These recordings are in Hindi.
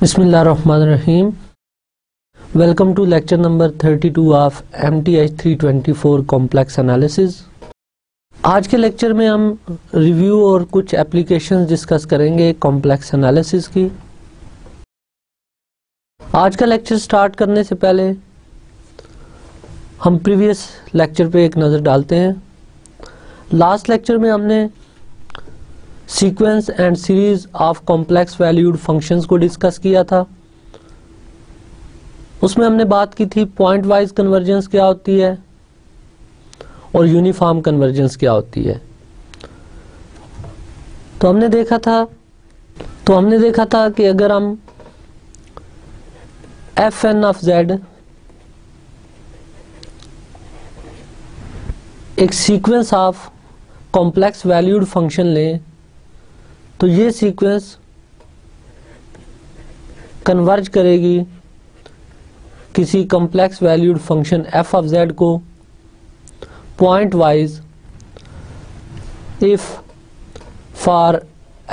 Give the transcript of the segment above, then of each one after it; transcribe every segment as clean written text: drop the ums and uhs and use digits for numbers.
बिस्मिल्लाहिर्रहमानिर्रहीम। Welcome to lecture number 32 of MTH 324 complex analysis. आज के लेक्चर में हम रिव्यू और कुछ एप्लीकेशंस डिस्कस करेंगे कॉम्प्लेक्स एनालिसिस की। आज का लेक्चर स्टार्ट करने से पहले हम प्रीवियस लेक्चर पे एक नज़र डालते हैं। लास्ट लेक्चर में हमने sequence and series of complex valued functions को डिस्कस किया था। उसमें हमने बात की थी पॉइंट वाइज कन्वर्जेंस क्या होती है और यूनिफॉर्म कन्वर्जेंस क्या होती है। तो हमने देखा था कि अगर हम fn ऑफ z एक sequence of complex valued function लें तो ये सीक्वेंस कन्वर्ज करेगी किसी complex valued function f of z को pointwise if for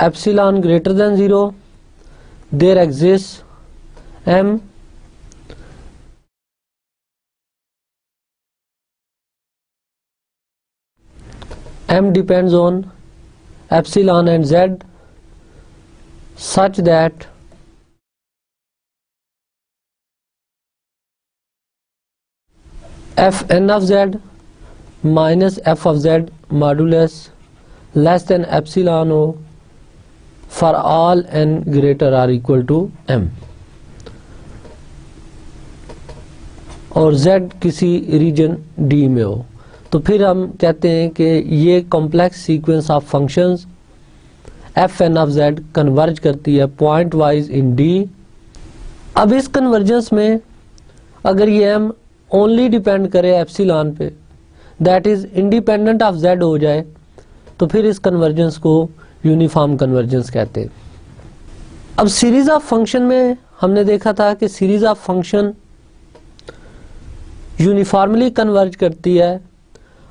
epsilon greater than 0 there exist m depends on epsilon and z such that fn of z minus f of z modulus less than epsilon o for all n greater or equal to m, और z किसी रीजन d में हो। तो फिर हम कहते हैं कि ये complex sequence of functions fn of z converge करती है पॉइंट वाइज इन d। अब इस कन्वर्जेंस में अगर ये m ओनली डिपेंड करे एप्सिलॉन पे, that is independent of z हो जाए, तो फिर इस कन्वर्जेंस को यूनिफॉर्म कन्वर्जेंस कहते हैं। अब सीरीज ऑफ फंक्शन में हमने देखा था कि series of function uniformly converge करती है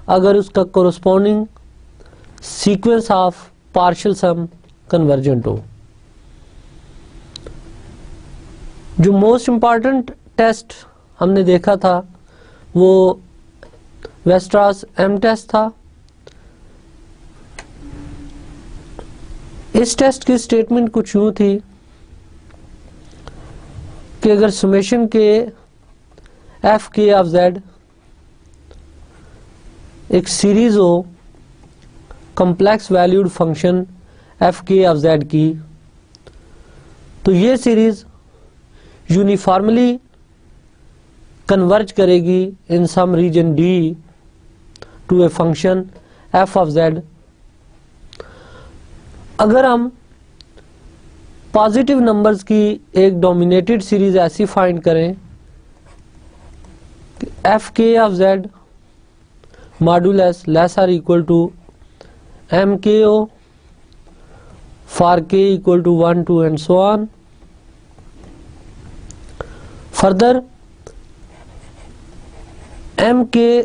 अगर उसका corresponding sequence of partial sum convergent हो। जो मोस्ट इंपॉर्टेंट टेस्ट हमने देखा था वो वेस्ट्रास एम टेस्ट था। इस टेस्ट की स्टेटमेंट कुछ यूं थी कि अगर summation K F K of Z एक सीरीज हो complex valued function F K of Z की, तो ये सीरीज यूनिफॉर्मली कन्वर्ज करेगी in some region D to a function F of Z. अगर हम पॉजिटिव नंबर्स की एक डोमिनेटेड सीरीज ऐसी फाइंड करें कि F K of Z modulus less or equal to M K O for K equal to 1 2 and so on. Further M K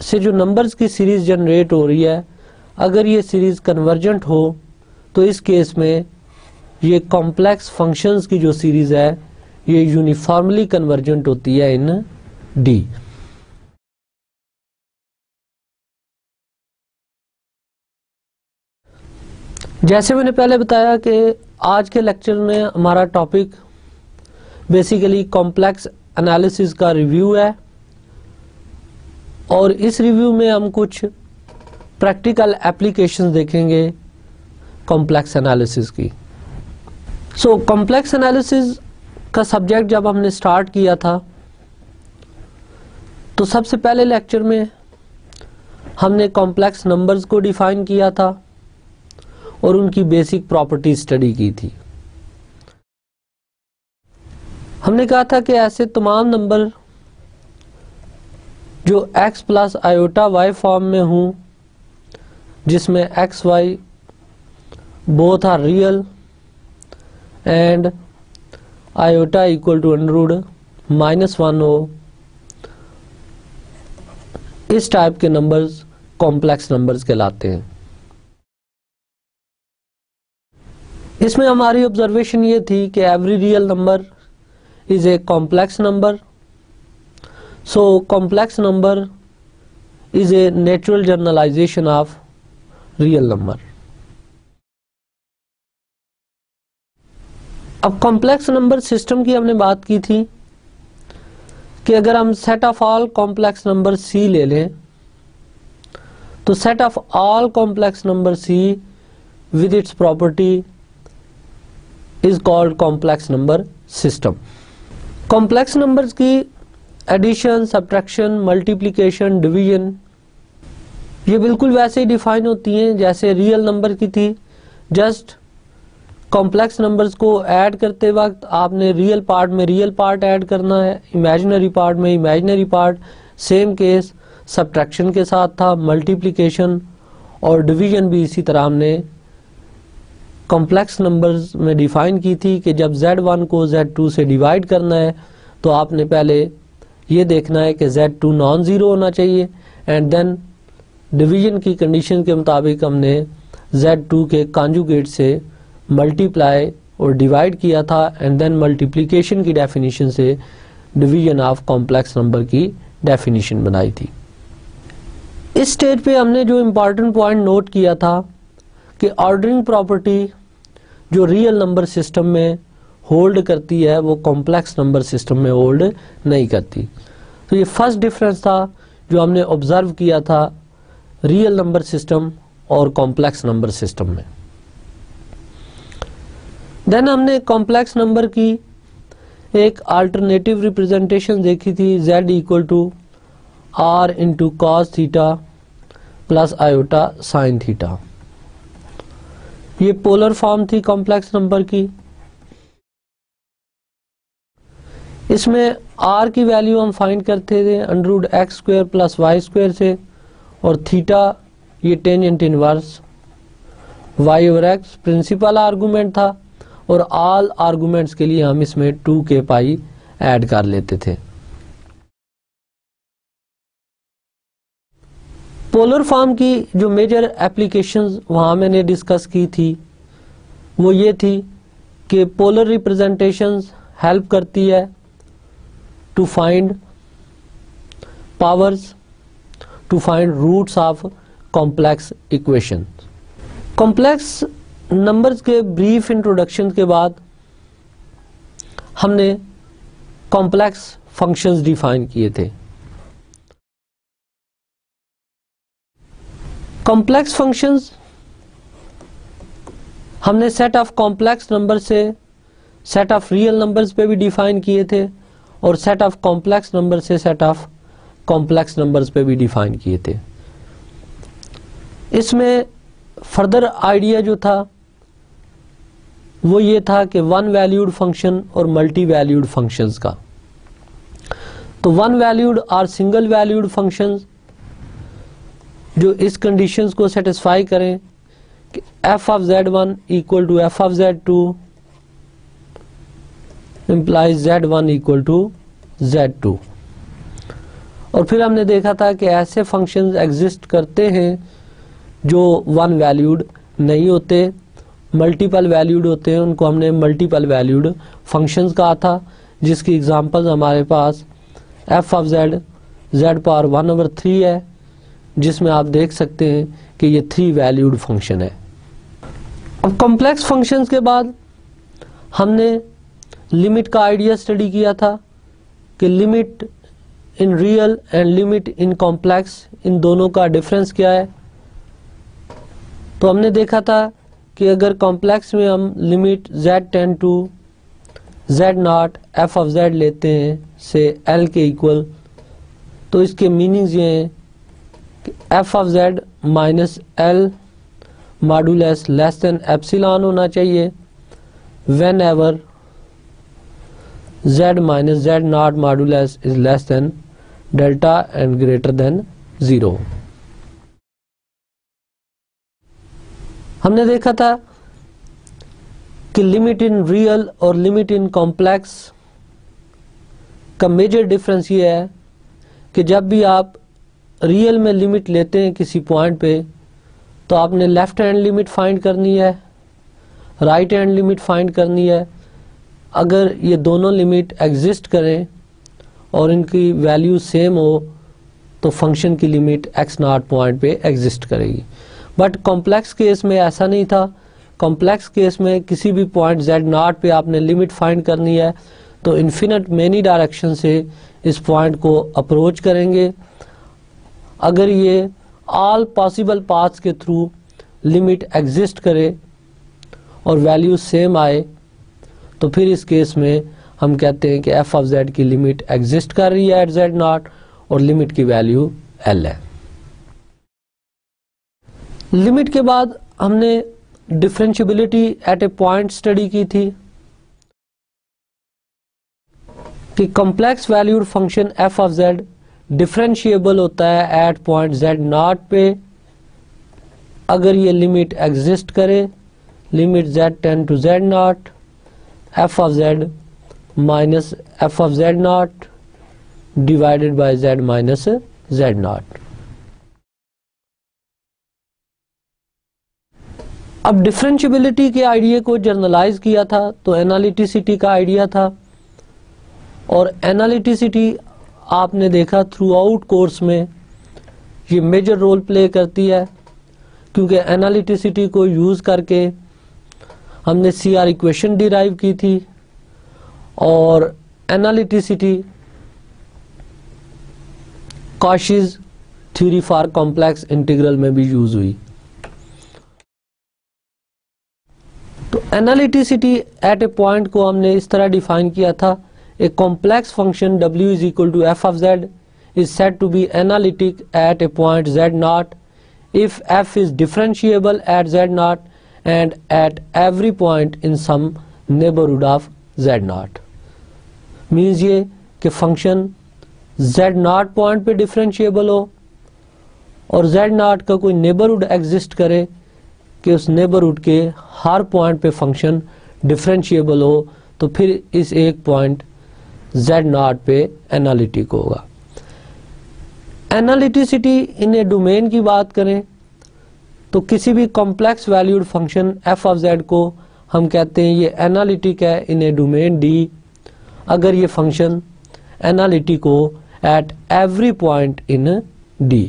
से जो नंबर्स की सीरीज जनरेट हो रही है, अगर ये सीरीज कन्वर्जेंट हो तो इस केस में ये कॉम्प्लेक्स फंक्शंस की जो सीरीज है ये यूनिफॉर्मली कन्वर्जेंट होती है इन डी। जैसे मैंने पहले बताया कि आज के लेक्चर में हमारा टॉपिक बेसिकली कॉम्प्लेक्स एनालिसिस का रिव्यू है, और इस रिव्यू में हम कुछ प्रैक्टिकल एप्लीकेशंस देखेंगे कॉम्प्लेक्स एनालिसिस की। सो कॉम्प्लेक्स एनालिसिस का सब्जेक्ट जब हमने स्टार्ट किया था तो सबसे पहले लेक्चर में हमने कॉम्प्लेक्स नंबर्स को डिफाइन किया था और उनकी बेसिक प्रॉपर्टी स्टडी की थी। हमने कहा था कि ऐसे तमाम नंबर जो x plus iota y form में हूँ, जिसमें x y both are real and iota equal to √-1 हो, इस टाइप के नंबर्स कॉम्प्लेक्स नंबर्स कहलाते हैं। इसमें हमारी ऑब्जर्वेशन ये थी कि every real number is a complex number, so complex number is a natural generalization of real number. अब कॉम्प्लेक्स नंबर सिस्टम की हमने बात की थी कि अगर हम set of all complex number C ले लें तो set of all complex number C with its property is called complex number system. Complex numbers की एडिशन, सब्ट्रैक्शन, मल्टीप्लिकेशन, डिवीजन ये बिल्कुल वैसे ही डिफाइन होती हैं जैसे रियल नंबर की थी। जस्ट कॉम्प्लेक्स नंबर्स को ऐड करते वक्त आपने रियल पार्ट में रियल पार्ट ऐड करना है, इमेजिनरी पार्ट में imaginary part. Same case subtraction के साथ था, मल्टीप्लिकेशन और डिवीजन भी इसी तरह हमने कॉम्प्लेक्स नंबर्स में डिफाइन की थी कि जब Z1 को Z2 से डिवाइड करना है तो आपने पहले ये देखना है कि Z2 नॉन ज़ीरो होना चाहिए एंड देन डिवीजन की कंडीशन के मुताबिक हमने Z2 के कॉन्जुगेट से मल्टीप्लाई और डिवाइड किया था एंड देन मल्टीप्लिकेशन की डेफिनेशन से डिवीजन ऑफ कॉम्प्लेक्स नंबर की डेफिनेशन बनाई थी। इस स्टेज पे हमने जो इम्पॉर्टेंट पॉइंट नोट किया था कि ऑर्डरिंग प्रॉपर्टी जो रियल नंबर सिस्टम में होल्ड करती है वो कॉम्प्लेक्स नंबर सिस्टम में होल्ड नहीं करती। तो ये फर्स्ट डिफरेंस था जो हमने ऑब्जर्व किया था रियल नंबर सिस्टम और कॉम्प्लेक्स नंबर सिस्टम में। देन हमने कॉम्प्लेक्स नंबर की एक अल्टरनेटिव रिप्रेजेंटेशन देखी थी, z equal to r into cos theta plus iota sine theta. ये पोलर फॉर्म थी कॉम्प्लेक्स नंबर की। इसमें r की वैल्यू हम फाइंड करते थे under x square plus y square से और थीटा ये टेंजेंट इनवर्स y और x प्रिंसिपल आर्गुमेंट था और ऑल आर्गुमेंट्स के लिए हम इसमें 2k पाई ऐड कर लेते थे। पोलर फॉर्म की जो मेजर एप्लीकेशंस वहाँ मैंने डिस्कस की थी वो ये थी कि पोलर रिप्रेजेंटेशंस हेल्प करती है to find powers, to find roots of complex equation. Complex numbers के ब्रीफ इंट्रोडक्शन के बाद हमने कॉम्प्लेक्स फंक्शंस डिफाइन किए थे। कॉम्प्लेक्स फंक्शंस हमने सेट ऑफ कॉम्प्लेक्स नंबर से सेट ऑफ रियल नंबर्स पे भी डिफाइन किए थे और सेट ऑफ कॉम्प्लेक्स नंबर से सेट ऑफ कॉम्प्लेक्स नंबर्स पे भी डिफाइन किए थे। इसमें फर्दर आइडिया जो था वो ये था कि वन वैल्यूड फंक्शन और मल्टी वैल्यूड फंक्शंस का। तो वन वैल्यूड और सिंगल वैल्यूड फंक्शंस जो इस कंडीशंस को सेटिस्फाई करें कि f of z1 equal to f of z2 implies z1 equal to z2। और फिर हमने देखा था कि ऐसे फंक्शंस एग्जिस्ट करते हैं जो वन वैल्यूड नहीं होते, मल्टीपल वैल्यूड होते हैं, उनको हमने मल्टीपल वैल्यूड फंक्शंस कहा था, जिसकी एग्जांपल्स हमारे पास f of z z power 1/3 है, जिसमें आप देख सकते हैं कि ये 3 वैल्यूड फंक्शन है। अब कॉम्प्लेक्स फंक्शंस के बाद हमने लिमिट का आइडिया स्टडी किया था कि limit in real and limit in complex, इन दोनों का डिफरेंस क्या है। तो हमने देखा था कि अगर कॉम्प्लेक्स में हम limit z tend to z0 f of z लेते हैं से l के इक्वल, तो इसके मीनिंग्स ये हैं कि f of z minus l modulus less than epsilon होना चाहिए when ever z minus z0 modulus is less then delta and greater than 0। हमने देखा था कि लिमिट इन रियल और लिमिट इन कॉम्प्लेक्स का मेजर डिफरेंस ये है कि जब भी आप रियल में लिमिट लेते हैं किसी पॉइंट पे तो आपने लेफ्ट हैंड लिमिट फाइंड करनी है, राइट हैंड लिमिट फाइंड करनी है। अगर ये दोनों लिमिट एग्जिस्ट करें और इनकी वैल्यू सेम हो तो फंक्शन की लिमिट x नॉट पॉइंट पे एग्जिस्ट करेगी। बट कॉम्प्लेक्स केस में ऐसा नहीं था। कॉम्प्लेक्स केस में किसी भी पॉइंट z नॉट पे आपने लिमिट फाइंड करनी है तो इन्फिनिट मेनी डायरेक्शन से इस पॉइंट को अप्रोच करेंगे। अगर ये ऑल पॉसिबल पाथ्स के थ्रू लिमिट एग्जिस्ट करे और वैल्यू सेम आए तो फिर इस केस में हम कहते हैं कि f ऑफ z की लिमिट एग्जिस्ट कर रही है एट z नॉट और लिमिट की वैल्यू l है। लिमिट के बाद हमने differentiability at a point study की थी कि complex valued function f of z differentiable होता है एट पॉइंट z नॉट पे अगर ये लिमिट एग्जिस्ट करे, limit z tend to z naught f of z minus f of z naught divided by z minus z not. अब डिफरेंशिएबिलिटी के आइडिया को जर्नलाइज किया था तो एनालिटिसिटी का आइडिया था और एनालिटिसिटी आपने देखा थ्रू आउट कोर्स में ये मेजर रोल प्ले करती है क्योंकि एनालिटिसिटी को यूज़ करके हमने CR इक्वेशन डिराइव की थी और analyticity Cauchy's theory for complex integral में भी यूज हुई। तो एनालिटिसिटी एट ए पॉइंट को हमने इस तरह डिफाइन किया था, a complex function w is equal to f of z is said to be analytic at a point z naught if f is differentiable at z naught and at every point in some neighborhood of z naught। Means ये कि फंक्शन z naught पॉइंट पे डिफरेंशिएबल हो और z naught का कोई नेबरहुड एग्जिस्ट करे कि उस नेबरहुड के हर पॉइंट पे फंक्शन डिफरेंशिएबल हो तो फिर इस एक पॉइंट z naught पे एनालिटिक होगा। एनालिटिसिटी इन ए डोमेन की बात करें तो किसी भी complex valued function f of z को हम कहते हैं ये एनालिटिक है इन ए डोमेन D अगर ये फंक्शन एनालिटिक हो at every point in D।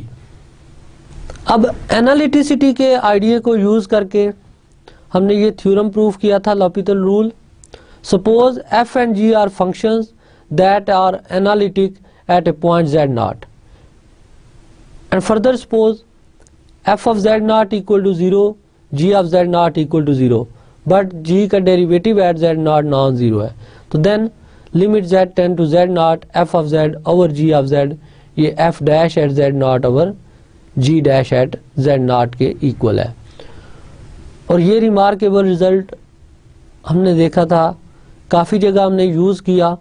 अब एनालिटिसिटी के आइडिया को यूज करके हमने ये थ्योरम प्रूफ किया था, l'Hopital rule. Suppose f and g are functions that are analytic at a point z naught and further suppose f of z naught equal to 0, g of z naught equal to 0 but g का derivative at z naught non zero है तो then limit z tend to z naught f of z over g of z ये f dash at z naught over g dash at z naught के इक्वल है। और ये रिमार्केबल रिजल्ट हमने देखा था, काफ़ी जगह हमने यूज़ किया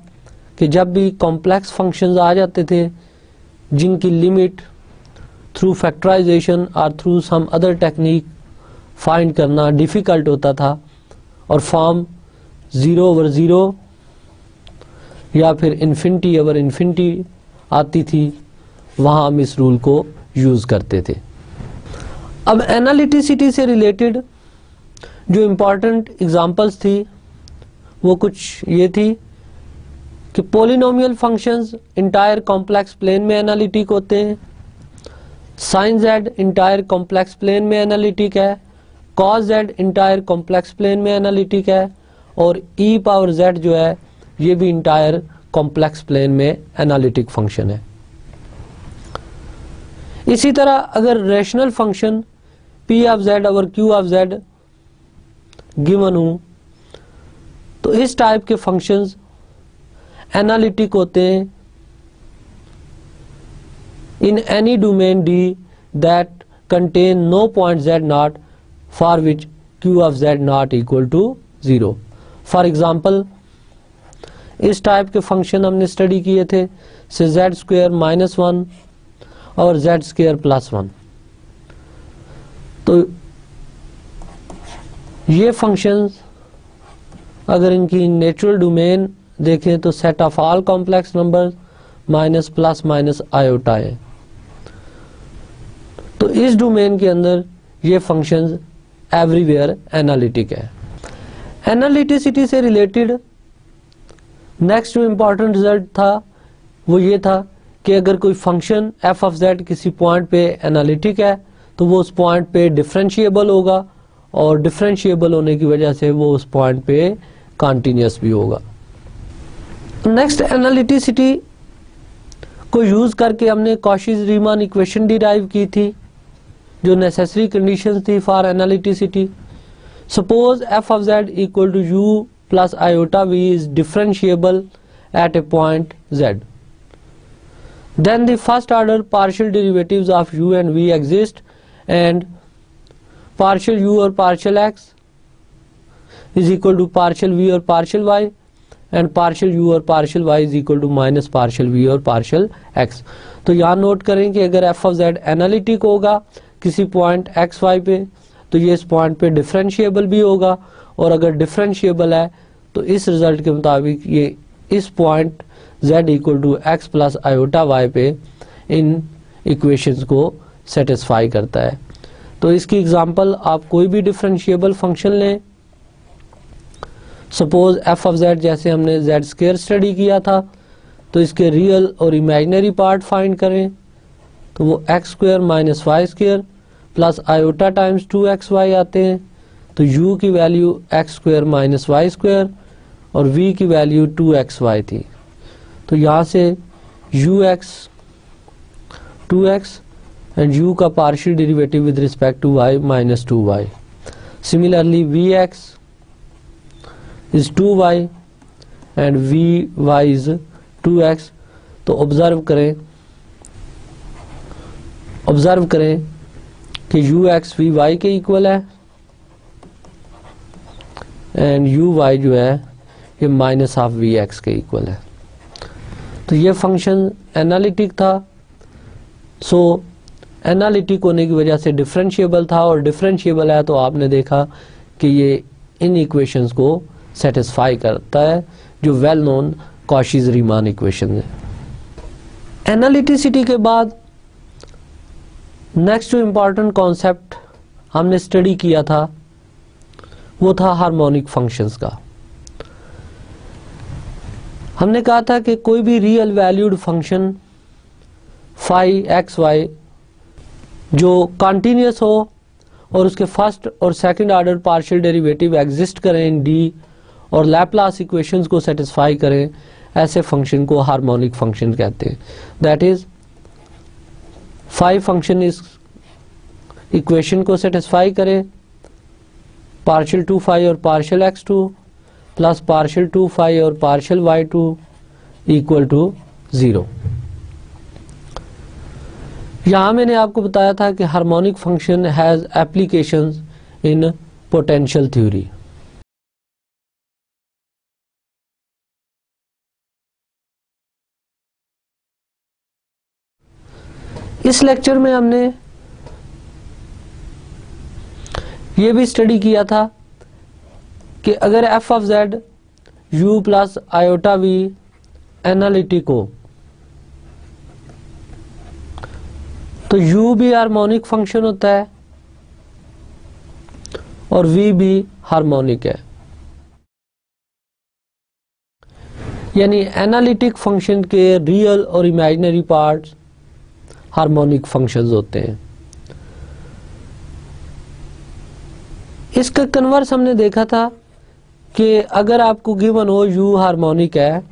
कि जब भी कॉम्प्लेक्स फंक्शंस आ जाते थे जिनकी लिमिट थ्रू फैक्टराइजेशन और through some other technique find करना डिफ़िकल्ट होता था और फॉर्म 0/0 या फिर इन्फिनिटी ओवर इन्फिनिटी आती थी, वहाँ हम इस रूल को यूज़ करते थे। अब एनालिटिसिटी से रिलेटेड जो इम्पॉर्टेंट एग्जांपल्स थी वो कुछ ये थी कि polynomial functions entire complex plane में एनालिटिक होते हैं, sine z entire complex plane में एनालिटिक है, cos z entire complex plane में एनालिटिक है और e पावर z जो है ये भी इंटायर कॉम्प्लेक्स प्लेन में एनालिटिक फंक्शन है। इसी तरह अगर rational function p of z over q of z given हो तो इस टाइप के फंक्शंस एनालिटिक होते हैं in any domain D that contain no point z naught for which q of z naught equal to 0। For example इस टाइप के फंक्शन हमने स्टडी किए थे से z स्क्वायर माइनस 1 और z स्क्वायर प्लस 1। तो ये फंक्शंस अगर इनकी नेचुरल डोमेन देखें तो set of all complex numbers minus plus minus iota है। तो इस डोमेन के अंदर ये फंक्शंस एवरीवेयर एनालिटिक है। एनालिटिसिटी से रिलेटेड नेक्स्ट जो इम्पॉर्टेंट रिजल्ट था वो ये था कि अगर कोई फंक्शन एफ ऑफ जेड किसी पॉइंट पे एनालिटिक है तो वो उस पॉइंट पे डिफरेंशिएबल होगा, और डिफरेंशिएबल होने की वजह से वो उस पॉइंट पे कॉन्टिन्यूस भी होगा। नेक्स्ट, एनालिटिसिटी को यूज करके हमने कॉशी-रीमान इक्वेशन डिराइव की थी जो नेसेसरी कंडीशंस थी for analyticity. Suppose f of z equal to u plus iota v is differentiable at a point z, then the first order partial derivatives of u and v exist, and partial u or partial x is equal to partial v or partial y, and partial u or partial y is equal to minus partial v or partial x। तो यहाँ नोट करें कि अगर f of z एनालिटिक होगा किसी पॉइंट x y पे तो ये इस पॉइंट पे डिफरेंशिएबल भी होगा, और अगर डिफरेंशिएबल है तो इस रिजल्ट के मुताबिक ये इस point z equal to x plus iota y पे इन इक्वेशंस को सेटिस्फाई करता है। तो इसकी एग्जांपल आप कोई भी डिफरेंशिएबल फंक्शन लें, सपोज एफ ऑफ जेड जैसे हमने जेड स्क्वायर स्टडी किया था, तो इसके रियल और इमेजिनरी पार्ट फाइंड करें तो वो x square minus y square plus iota times 2xy आते हैं। तो u की value x square minus y square और v की वैल्यू 2xy थी, तो यहाँ से ux 2x एंड u का partial derivative with respect to y minus 2y। Similarly vx is 2y and vy is 2x। तो ऑब्जर्व करें कि ux vy के इक्वल है एंड uy जो है ये माइनस हाफ vx के इक्वल है। तो ये फंक्शन एनालिटिक था, सो एनालिटिक होने की वजह से डिफरेंशिएबल था, और डिफरेंशिएबल है तो आपने देखा कि ये इन इक्वेशंस को सेटिस्फाई करता है जो वेल नोन कॉशी-रीमान इक्वेशन है। एनालिटिसिटी के बाद नेक्स्ट जो इम्पॉर्टेंट कॉन्सेप्ट हमने स्टडी किया था वो था हार्मोनिक फंक्शंस का। हमने कहा था कि कोई भी real valued function phi x y जो कॉन्टिन्यूस हो और उसके फर्स्ट और second order partial derivative exist करें इन डी और लैपलास इक्वेशंस को सेटिस्फाई करें, ऐसे फंक्शन को हार्मोनिक फंक्शन कहते हैं। दैट इज फाई फंक्शन इस इक्वेशन को सेटिस्फाई करे, पार्शियल 2 फाई और partial x2 plus partial 2 phi और पार्शियल y2 इक्वल टू 0। यहाँ मैंने आपको बताया था कि harmonic function has applications in potential theory. इस लेक्चर में हमने ये भी स्टडी किया था कि अगर f of z u plus iota v analytic हो तो u भी हार्मोनिक फंक्शन होता है और v भी हार्मोनिक है, यानी एनालिटिक फंक्शन के रियल और इमेजिनरी पार्ट्स हार्मोनिक फंक्शंस होते हैं। इसका कन्वर्स हमने देखा था कि अगर आपको गिवन हो u हार्मोनिक है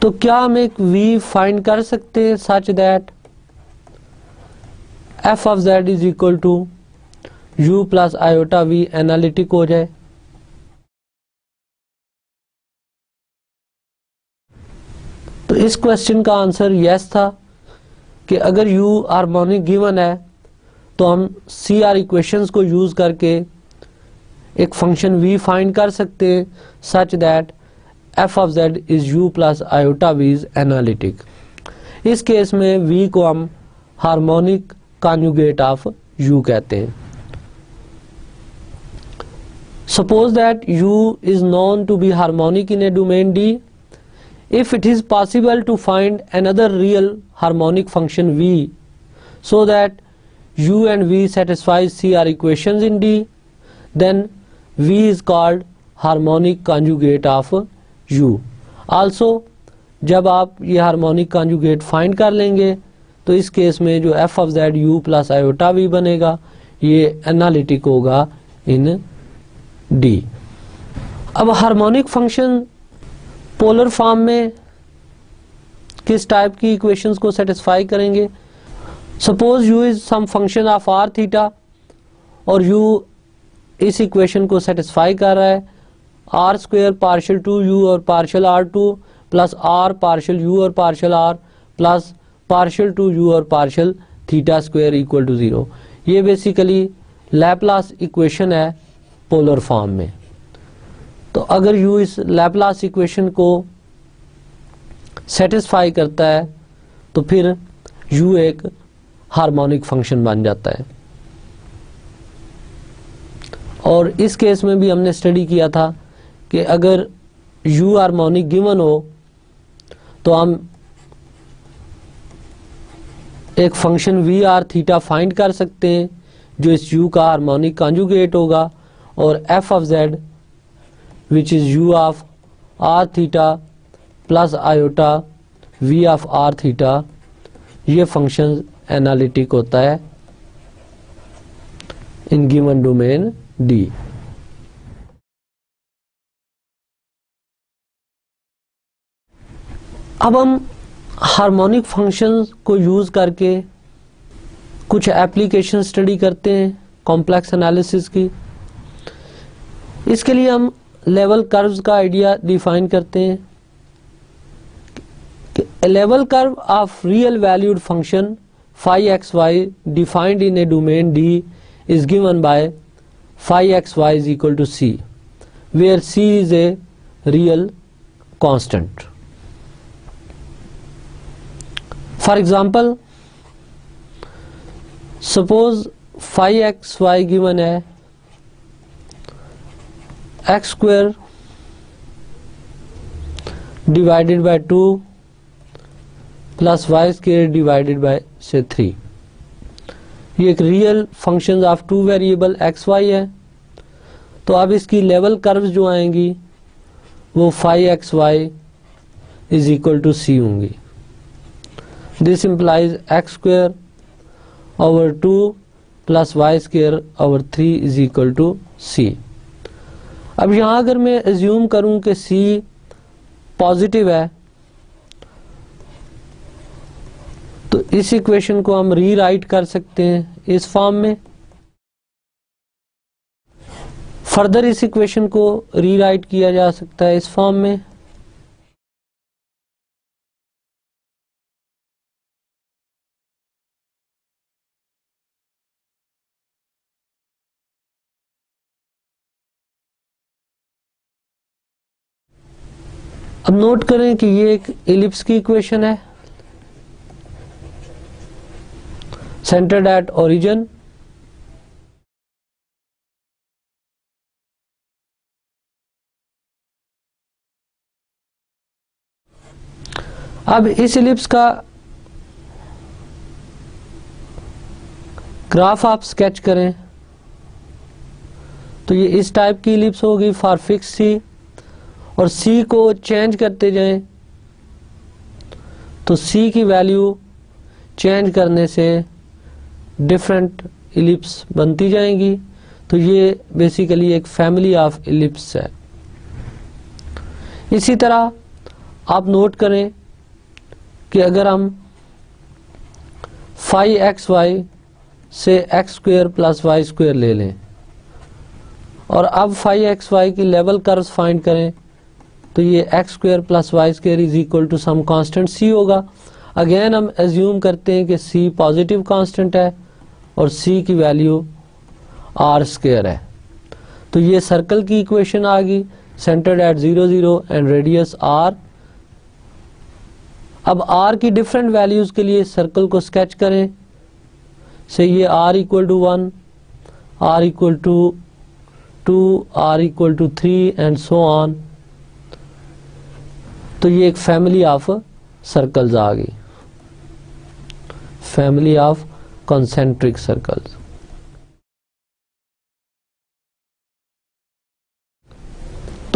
तो क्या हम एक v फाइंड कर सकते हैं such that f of z is equal to u plus iota v analytic हो जाए। तो इस क्वेश्चन का आंसर यस था कि अगर u हार्मोनिक गिवन है तो हम CR इक्वेशंस को यूज करके एक फंक्शन v फाइंड कर सकते हैं such that f of z is u plus iota v is analytic. इस केस में v को हम हार्मोनिक कॉन्जुगेट ऑफ u कहते हैं। Suppose that u is known to be harmonic in a domain D, if it is possible to find another real harmonic function v so that u and v satisfies CR equations in D, then V is called harmonic conjugate of U. Also जब आप ये हार्मोनिक कॉन्जुगेट फाइंड कर लेंगे तो इस केस में जो f of z u plus iota v बनेगा ये एनालिटिक होगा इन D. अब हार्मोनिक फंक्शन पोलर फॉर्म में किस टाइप की इक्वेशंस को सेटिस्फाई करेंगे? Suppose u is some function of r theta और u इस इक्वेशन को सेटिस्फाई कर रहा है R square partial two U और partial R two plus R partial U और partial R plus partial two U और partial theta square equal to 0। ये बेसिकली लैपलास इक्वेशन है पोलर फॉर्म में। तो अगर u इस लैपलास इक्वेशन को सेटिस्फाई करता है तो फिर u एक हार्मोनिक फंक्शन बन जाता है। और इस केस में भी हमने स्टडी किया था कि अगर u हार्मोनिक गिवन हो तो हम एक function v r theta find कर सकते हैं जो इस u का हार्मोनिक कॉन्जुगेट होगा और f of z which is u of r theta plus iota v of r theta, ये फंक्शन एनालिटिक होता है इन गिवन डोमेन D। अब हम हार्मोनिक फंक्शंस को यूज करके कुछ एप्लीकेशन स्टडी करते हैं कॉम्प्लेक्स एनालिसिस की। इसके लिए हम लेवल कर्व्स का आइडिया डिफाइन करते हैं कि a level curve of real valued function phi xy defined in a domain D is given by phi xy is equal to c, where c is a real constant. For example, suppose phi xy given है x square divided by 2 plus y square divided by say 3। ये एक real function of two variable X Y है। तो अब इसकी लेवल कर्व्स जो आएंगी वो phi x Y is equal to C होंगी। This implies X square over 2 plus Y square over 3 is equal to C. अब यहाँ अगर मैं एज्यूम करूँ कि सी पॉजिटिव है तो इस इक्वेशन को हम रीराइट कर सकते हैं इस फॉर्म में। फर्दर इस इक्वेशन को रीराइट किया जा सकता है इस फॉर्म में। अब नोट करें कि ये एक एलिप्स की इक्वेशन है centered at origin। अब इस एलिप्स का ग्राफ आप स्केच करें तो ये इस टाइप की एलिप्स होगी फॉर फिक्स सी, और सी को चेंज करते जाएं तो सी की वैल्यू चेंज करने से डिफरेंट इलिप्स बनती जाएंगी। तो ये बेसिकली एक फैमिली ऑफ इलिप्स है। इसी तरह आप नोट करें कि अगर हम फाई एक्स वाई से X square plus Y square ले लें और अब फाई एक्स वाई की लेवल कर्व्स फाइंड करें तो ये X square plus Y square is equal to some constant C होगा। अगेन हम एज्यूम करते हैं कि सी पॉजिटिव कांस्टेंट है और c की वैल्यू r स्क्वायर है। तो ये सर्कल की इक्वेशन आ गई centered at 0 0 and radius r। अब r की डिफरेंट वैल्यूज के लिए सर्कल को स्केच करें से ये r equal to 1, r equal to 2, r equal to 3 and so on. तो ये एक फैमिली ऑफ सर्कल्स आ गई, फैमिली ऑफ concentric circles।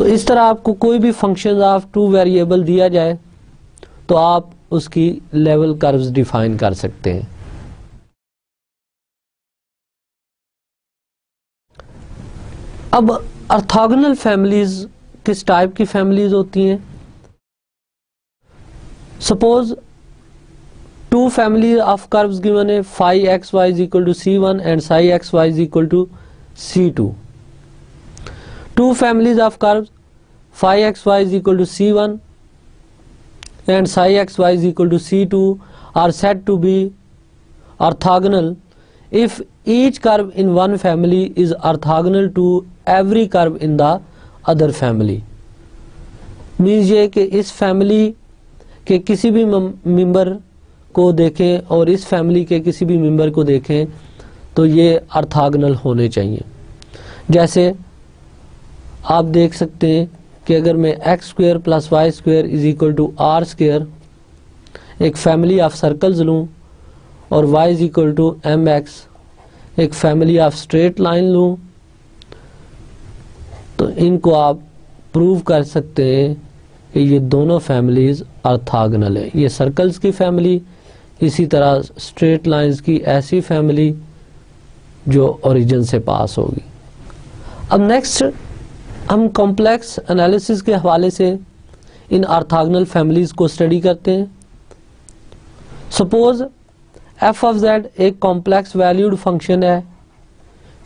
तो इस तरह आपको कोई भी फंक्शन ऑफ टू वेरिएबल दिया जाए तो आप उसकी लेवल कर्व्स डिफाइन कर सकते हैं। अब ऑर्थोगोनल फैमिलीज किस टाइप की फैमिलीज होती हैं? Suppose two families of curves given है phi xy is equal to c1 and psi xy is equal to c2. Two families of curves phi xy is equal to c1 and psi xy is equal to c2 are said to be orthogonal if each curve in one family is orthogonal to every curve in the other family. Means ये कि इस फैमिली के किसी भी मेंबर को देखें और इस फैमिली के किसी भी मेंबर को देखें तो ये ऑर्थोगोनल होने चाहिए। जैसे आप देख सकते हैं कि अगर मैं x square plus y square is equal to r square एक फैमिली ऑफ सर्कल्स लूँ और y is equal to m x एक फैमिली ऑफ स्ट्रेट लाइन लूँ तो इनको आप प्रूव कर सकते हैं कि ये दोनों फैमिलीज ऑर्थोगोनल है। ये सर्कल्स की फैमिली, इसी तरह स्ट्रेट लाइंस की ऐसी फैमिली जो ओरिजिन से पास होगी। अब नेक्स्ट हम कॉम्प्लेक्स एनालिसिस के हवाले से इन ऑर्थोगोनल फैमिलीज को स्टडी करते हैं। सपोज एफ ऑफ जेड एक कॉम्प्लेक्स वैल्यूड फंक्शन है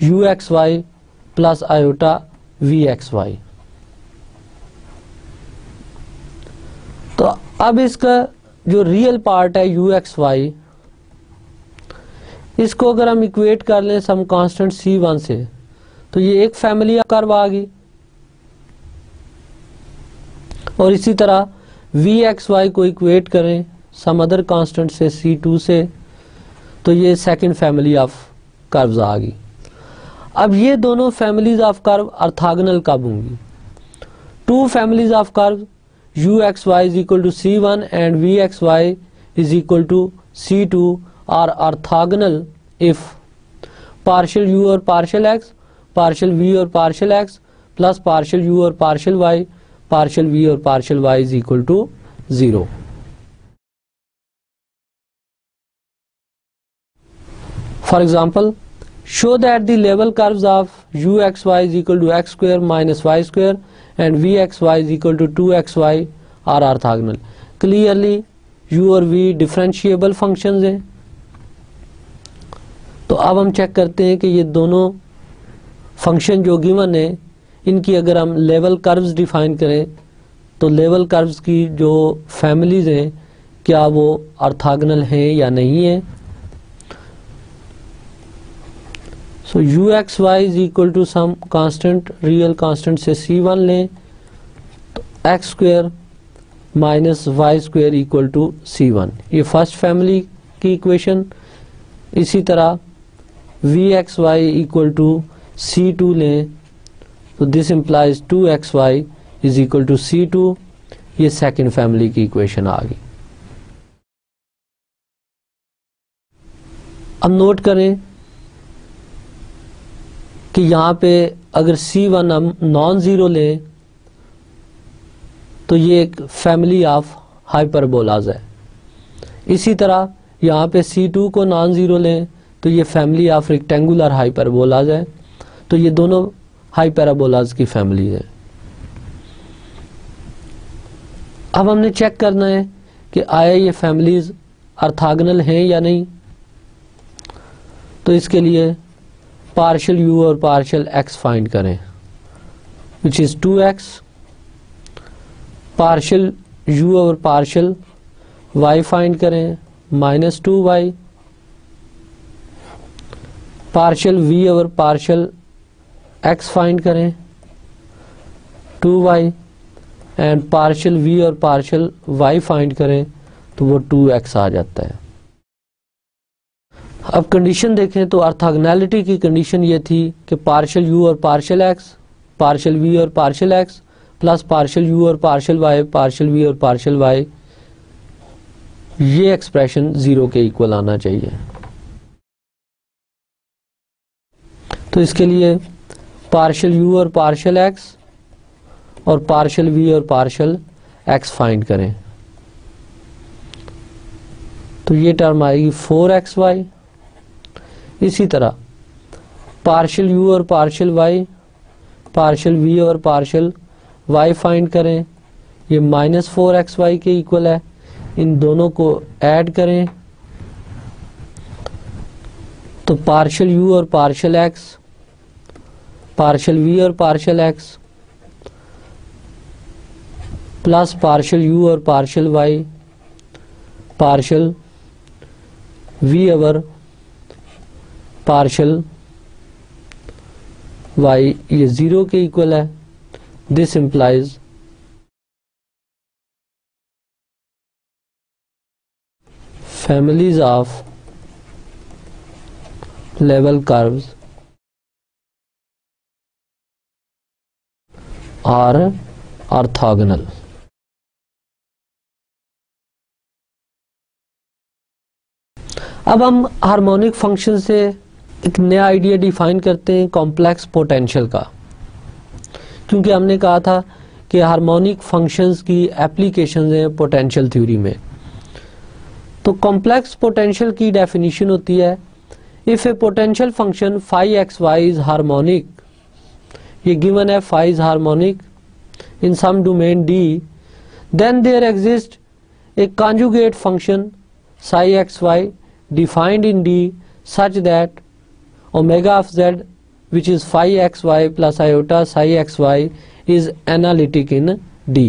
u x y plus iota v x y. तो अब इसका जो रियल पार्ट है यू एक्स वाई, इसको अगर हम इक्वेट कर लें सम कांस्टेंट C1 से तो ये एक फैमिली कर्व आ गई और इसी तरह वी एक्स वाई को इक्वेट करें सम अदर कांस्टेंट से C2 से तो ये सेकंड फैमिली ऑफ कर्व्स आ गई। अब ये दोनों फैमिलीज ऑफ कर्व ऑर्थोगोनल कब होंगी? Two families of curve uxy is equal to c1 and vxy is equal to c2 are orthogonal if partial u or partial x, partial v or partial x plus partial u or partial y, partial v or partial y is equal to 0. For example, show that the level curves of uxy is equal to x square minus y square and vxy is equal to 2xy are orthogonal. Clearly u और v डिफरेंशिएबल फंक्शंस हैं। तो अब हम चेक करते हैं कि ये दोनों फंक्शन जो गिवन है इनकी अगर हम लेवल कर्व्स डिफाइन करें तो लेवल कर्व्स की जो फैमिलीज हैं क्या वो ऑर्थोगोनल हैं या नहीं है। So u x Y is equal to some constant, real constant say C1 लें तो x square minus y square equal to C1, ये फर्स्ट फैमिली की इक्वेशन। इसी तरह v x y equal to C2 लें तो this implies 2xy is equal to C2, ये सेकेंड फैमिली की इक्वेशन आ गई। अब नोट करें कि यहाँ पे अगर C1 हम नॉन ज़ीरो लें तो ये एक फैमिली ऑफ हाइपरबोलाज है। इसी तरह यहाँ पे C2 को नॉन ज़ीरो लें तो ये फैमिली ऑफ रेक्टेंगुलर हाइपरबोलाज है। तो ये दोनों हाइपरबोलाज की फैमिली है। अब हमने चेक करना है कि आया ये फैमिलीज ऑर्थोगोनल हैं या नहीं। तो इसके लिए पार्शियल u और पार्शियल x फाइंड करें which is 2x, partial u और पार्शियल y फाइंड करें माइनस 2y, पार्शियल v और पार्शियल x फाइंड करें 2y एंड पार्शियल v और पार्शियल y फाइंड करें तो वो 2x आ जाता है। अब कंडीशन देखें तो ऑर्थोगोनैलिटी की कंडीशन ये थी कि पार्शियल u और पार्शियल x, पार्शियल v और partial x plus partial u और पार्शियल y, पार्शियल v और पार्शियल y, ये एक्सप्रेशन 0 के इक्वल आना चाहिए। तो इसके लिए पार्शियल u और पार्शियल x और पार्शियल v और पार्शियल x फाइंड करें। तो ये टर्म आएगी 4xy। इसी तरह पार्शियल u और पार्शियल y, पार्शियल v और पार्शियल y फाइंड करें। ये -4xy के इक्वल है। इन दोनों को ऐड करें तो पार्शियल u और पार्शियल x, पार्शियल v और partial x plus partial u और पार्शियल y, पार्शियल v और पार्शियल y, ये 0 के इक्वल है। This implies families of level curves are orthogonal। अब हम हार्मोनिक फंक्शन से एक नया आइडिया डिफाइन करते हैं कॉम्प्लेक्स पोटेंशियल का, क्योंकि हमने कहा था कि हार्मोनिक फंक्शंस की एप्लीकेशंस हैं पोटेंशियल थ्योरी में। तो कॉम्प्लेक्स पोटेंशियल की डेफिनेशन होती है, if a potential function phi x Y is harmonic, ये गिवन है phi is harmonic in some domain D, then there exist a conjugate function psi x y defined in D such that omega of z, which is phi xy plus iota psi xy, is analytic in D।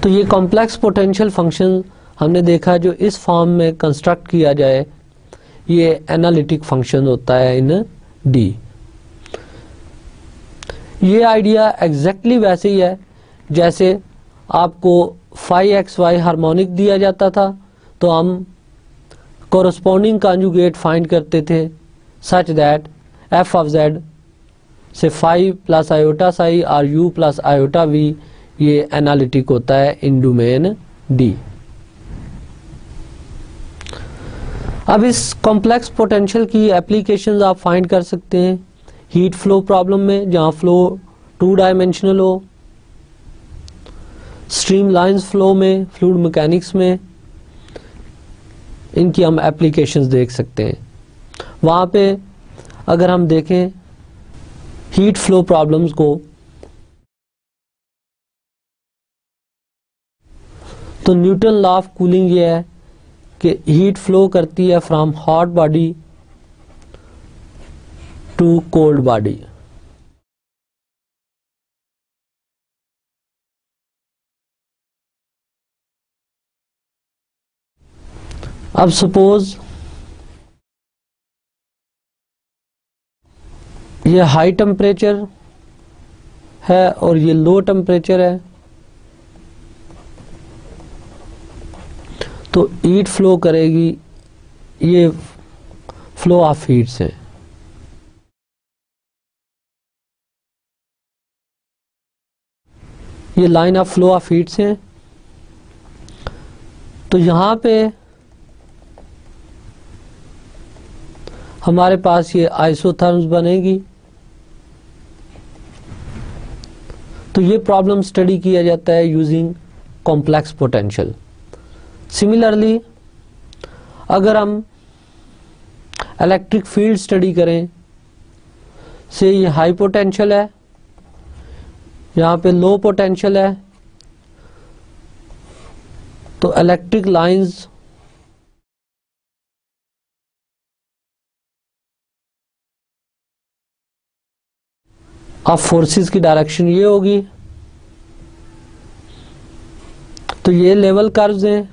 तो ये कॉम्प्लेक्स पोटेंशियल फंक्शन हमने देखा जो इस फॉर्म में कंस्ट्रक्ट किया जाए, ये एनालिटिक फंक्शन होता है इन D। ये आइडिया एग्जैक्टली वैसे ही है जैसे आपको फाई एक्स वाई हार्मोनिक दिया जाता था तो हम कोरस्पॉन्डिंग कॉन्जुगेट फाइंड करते थे such that F of Z से फाई प्लस आयोटा साई और यू प्लस आयोटा वी ये एनालिटिक होता है इन डोमेन डी। अब इस कॉम्प्लेक्स पोटेंशियल की एप्लीकेशंस आप फाइंड कर सकते हैं हीट फ्लो प्रॉब्लम में, जहां फ्लो 2 डायमेंशनल हो, स्ट्रीम लाइंस फ्लो में, फ्लूइड मैकेनिक्स में, इनकी हम एप्लीकेशंस देख सकते हैं। वहाँ पे अगर हम देखें हीट फ्लो प्रॉब्लम्स को तो न्यूटन लॉ ऑफ कूलिंग ये है कि हीट फ्लो करती है from hot body to cold body. अब सपोज ये हाई टेम्परेचर है और ये लो टेम्परेचर है, तो हीट फ्लो करेगी, ये फ्लो ऑफ हीट से। ये line of flow of heat से। तो यहां पे हमारे पास ये आइसोथर्म्स बनेगी। तो ये प्रॉब्लम स्टडी किया जाता है यूजिंग कॉम्प्लेक्स पोटेंशियल। सिमिलरली अगर हम इलेक्ट्रिक फील्ड स्टडी करें, से ये हाई पोटेंशियल है, यहाँ पे लो पोटेंशियल है, तो इलेक्ट्रिक लाइंस अब फोर्सेस की डायरेक्शन ये होगी। तो ये लेवल कर्व्स हैं,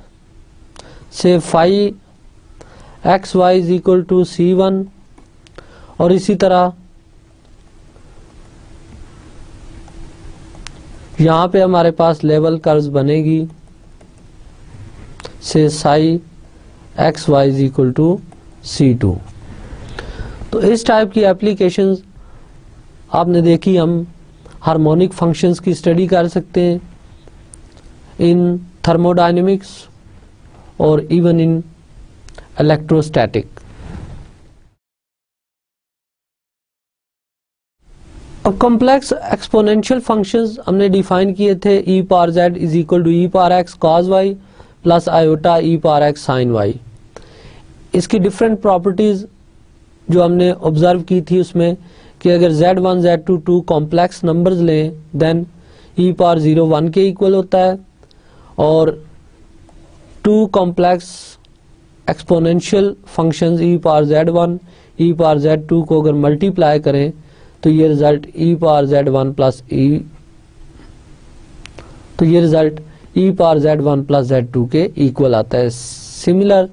say phi x Y is equal to C1, और इसी तरह यहाँ पे हमारे पास लेवल कर्व्स बनेगी say psi x Y is equal to C2। तो इस टाइप की एप्लीकेशंस आपने देखी, हम हार्मोनिक फंक्शंस की स्टडी कर सकते हैं इन थर्मोडायनेमिक्स और इवन इन इलेक्ट्रोस्टैटिक। अब कॉम्प्लेक्स एक्सपोनेंशियल फंक्शंस हमने डिफाइन किए थे E power Z is equal to E power X cos Y plus iota E power X sine Y. इसकी डिफरेंट प्रॉपर्टीज जो हमने ऑब्जर्व की थी उसमें कि अगर z1 z2 two complex numbers लें देन ई पावर 0 1 के इक्वल होता है, और two complex exponential functions E power z1 E power z2 को अगर मल्टीप्लाई करें तो ये result E power z1 plus E power z1 plus z2 के इक्वल आता है। सिमिलर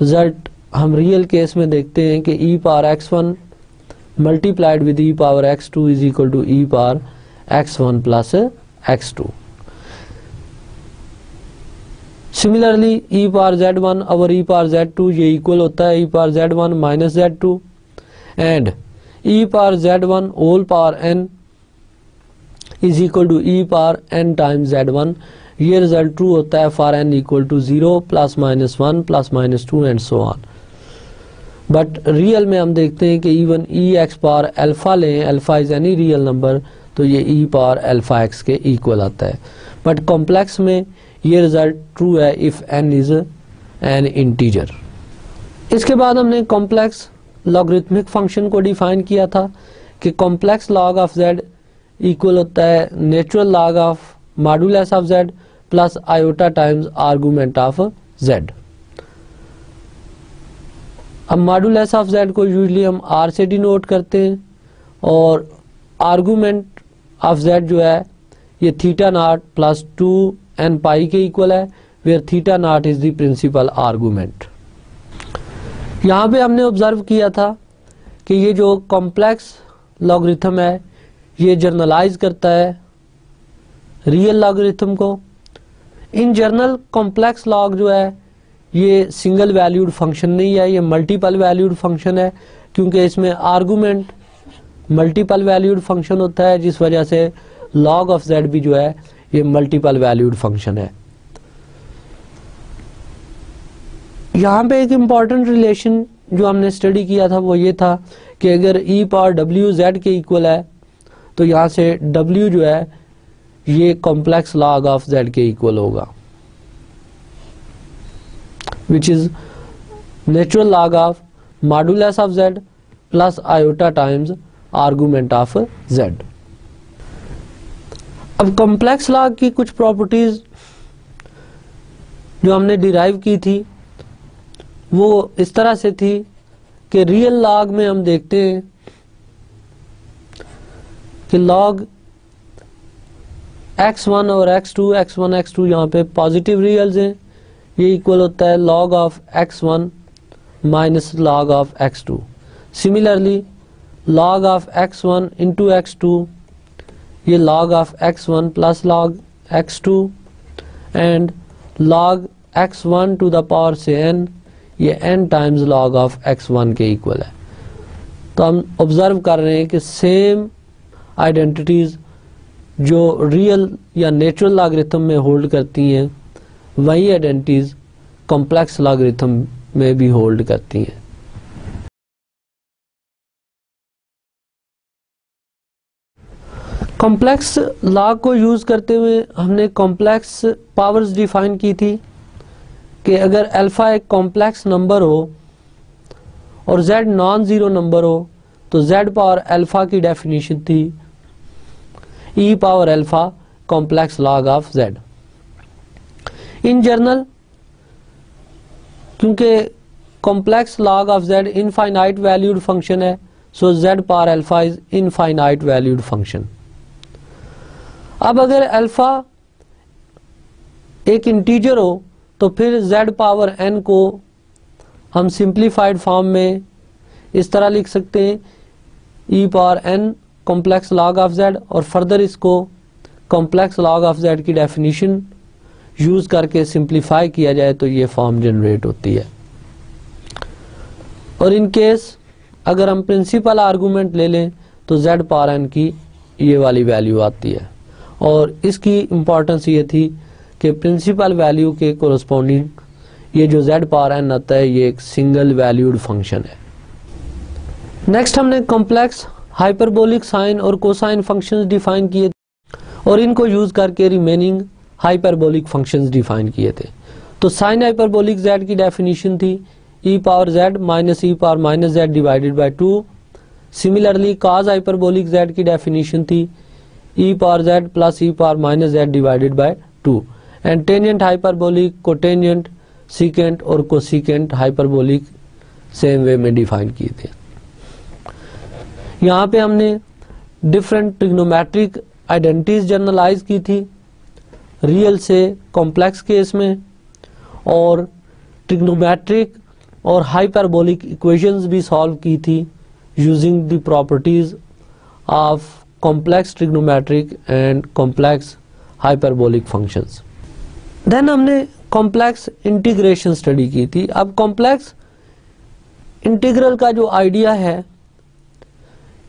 रिजल्ट हम रियल केस में देखते हैं कि E power x1 multiplied with E power x2 is equal to E power x1 plus x2। Similarly E power z1 और ई पावर z2 ये इक्वल होता है E power z1 minus z2, and E power z1 whole power n is equal to E power n times z1। ये रिजल्ट ट्रू होता है for n equal to 0 plus minus 1 plus minus 2 and so on. But real में हम देखते हैं कि even E X power alpha लें, alpha is any real number, तो ये ई पावर अल्फा एक्स के इक्वल आता है। बट कॉम्प्लेक्स में ये रिजल्ट ट्रू है if n is an integer. इसके बाद हमने कॉम्प्लेक्स लॉगरिथमिक फंक्शन को डिफाइन किया था कि complex log of z equal होता है natural log of modulus of z plus iota times argument of z। अब मॉडुलस ऑफ z को यूजुअली हम r से डिनोट करते हैं, और आर्गुमेंट ऑफ z जो है ये थीटा नॉट प्लस 2n पाई के इक्वल है, where theta naught is the principal argument. यहाँ पे हमने ऑब्जर्व किया था कि ये जो कॉम्प्लेक्स लॉगरिथम है ये जर्नलाइज करता है रियल लॉगरिथम को। इन जनरल कॉम्प्लेक्स लॉग जो है ये सिंगल वैल्यूड फंक्शन नहीं है, ये मल्टीपल वैल्यूड फंक्शन है, क्योंकि इसमें आर्गुमेंट मल्टीपल वैल्यूड फंक्शन होता है, जिस वजह से लॉग ऑफ z भी जो है ये मल्टीपल वैल्यूड फंक्शन है। यहाँ पे एक इम्पॉर्टेंट रिलेशन जो हमने स्टडी किया था वो ये था कि अगर e पावर w z के इक्वल है तो यहाँ से w जो है ये कॉम्प्लेक्स लॉग ऑफ z के इक्वल होगा, which is natural log of modulus of z plus iota times argument of z। अब कॉम्प्लेक्स लॉग की कुछ प्रॉपर्टीज जो हमने डिराइव की थी वो इस तरह से थी कि रियल लॉग में हम देखते हैं कि लॉग x1 और x1 x2 यहाँ पे पॉजिटिव रियल्स हैं, ये इक्वल होता है log of x1 minus log of x2। Similarly log of x1 into x2 ये log of x1 plus log x2, and log x1 to the power say n ये n times log of x1 के इक्वल है। तो हम ऑब्जर्व कर रहे हैं कि सेम आइडेंटिटीज जो रियल या नेचुरल लॉगरिथम में होल्ड करती हैं वही आइडेंटिटीज कॉम्प्लेक्स लॉगरिथम में भी होल्ड करती हैं। कॉम्प्लेक्स लॉग को यूज करते हुए हमने कॉम्प्लेक्स पावर्स डिफाइन की थी कि अगर अल्फा एक कॉम्प्लेक्स नंबर हो और z नॉन जीरो नंबर हो तो z पावर अल्फा की डेफिनेशन थी e power alpha complex log of z। In general क्योंकि complex log of z infinite valued function है, so z power alpha is infinite valued function. अब अगर अल्फा एक इंटीजर हो तो फिर z पावर n को हम सिंप्लीफाइड फॉर्म में इस तरह लिख सकते हैं e power n complex log of z, और फर्दर इसको कॉम्प्लेक्स लॉग ऑफ z की डेफिनेशन यूज करके सिंप्लीफाई किया जाए तो ये फॉर्म जनरेट होती है। और इन केस अगर हम प्रिंसिपल आर्गूमेंट ले लें तो z पावर n की ये वाली वैल्यू आती है, और इसकी इम्पोर्टेंस ये थी कि प्रिंसिपल वैल्यू के कोरस्पॉन्डिंग ये जो z पावर n आता है ये एक सिंगल वैल्यूड फंक्शन है। नेक्स्ट हमने कॉम्प्लेक्स हाइपरबोलिक साइन और कोसाइन फंक्शंस डिफाइन किए और इनको यूज करके रिमेनिंग हाइपरबोलिक फंक्शंस डिफाइन किए थे। तो साइन हाइपरबोलिक z की डेफिनेशन थी e power z minus e power minus z divided by 2। Similarly cos hyperbolic z की डेफिनेशन थी e power z plus e power minus z divided by 2। And tangent hyperbolic, cotangent, secant और कोसिकेंट हाइपरबोलिक सेम वे में डिफाइन किए थे। यहाँ पे हमने डिफरेंट ट्रिग्नोमेट्रिक आइडेंटिटीज जनरलाइज की थी, रियल से कॉम्प्लेक्स केस में, और ट्रिग्नोमेट्रिक और हाइपरबोलिक इक्वेशंस भी सॉल्व की थी using the properties of complex trigonometric and complex hyperbolic functions. Then हमने कॉम्प्लेक्स इंटीग्रेशन स्टडी की थी। अब कॉम्प्लेक्स इंटीग्रल का जो आइडिया है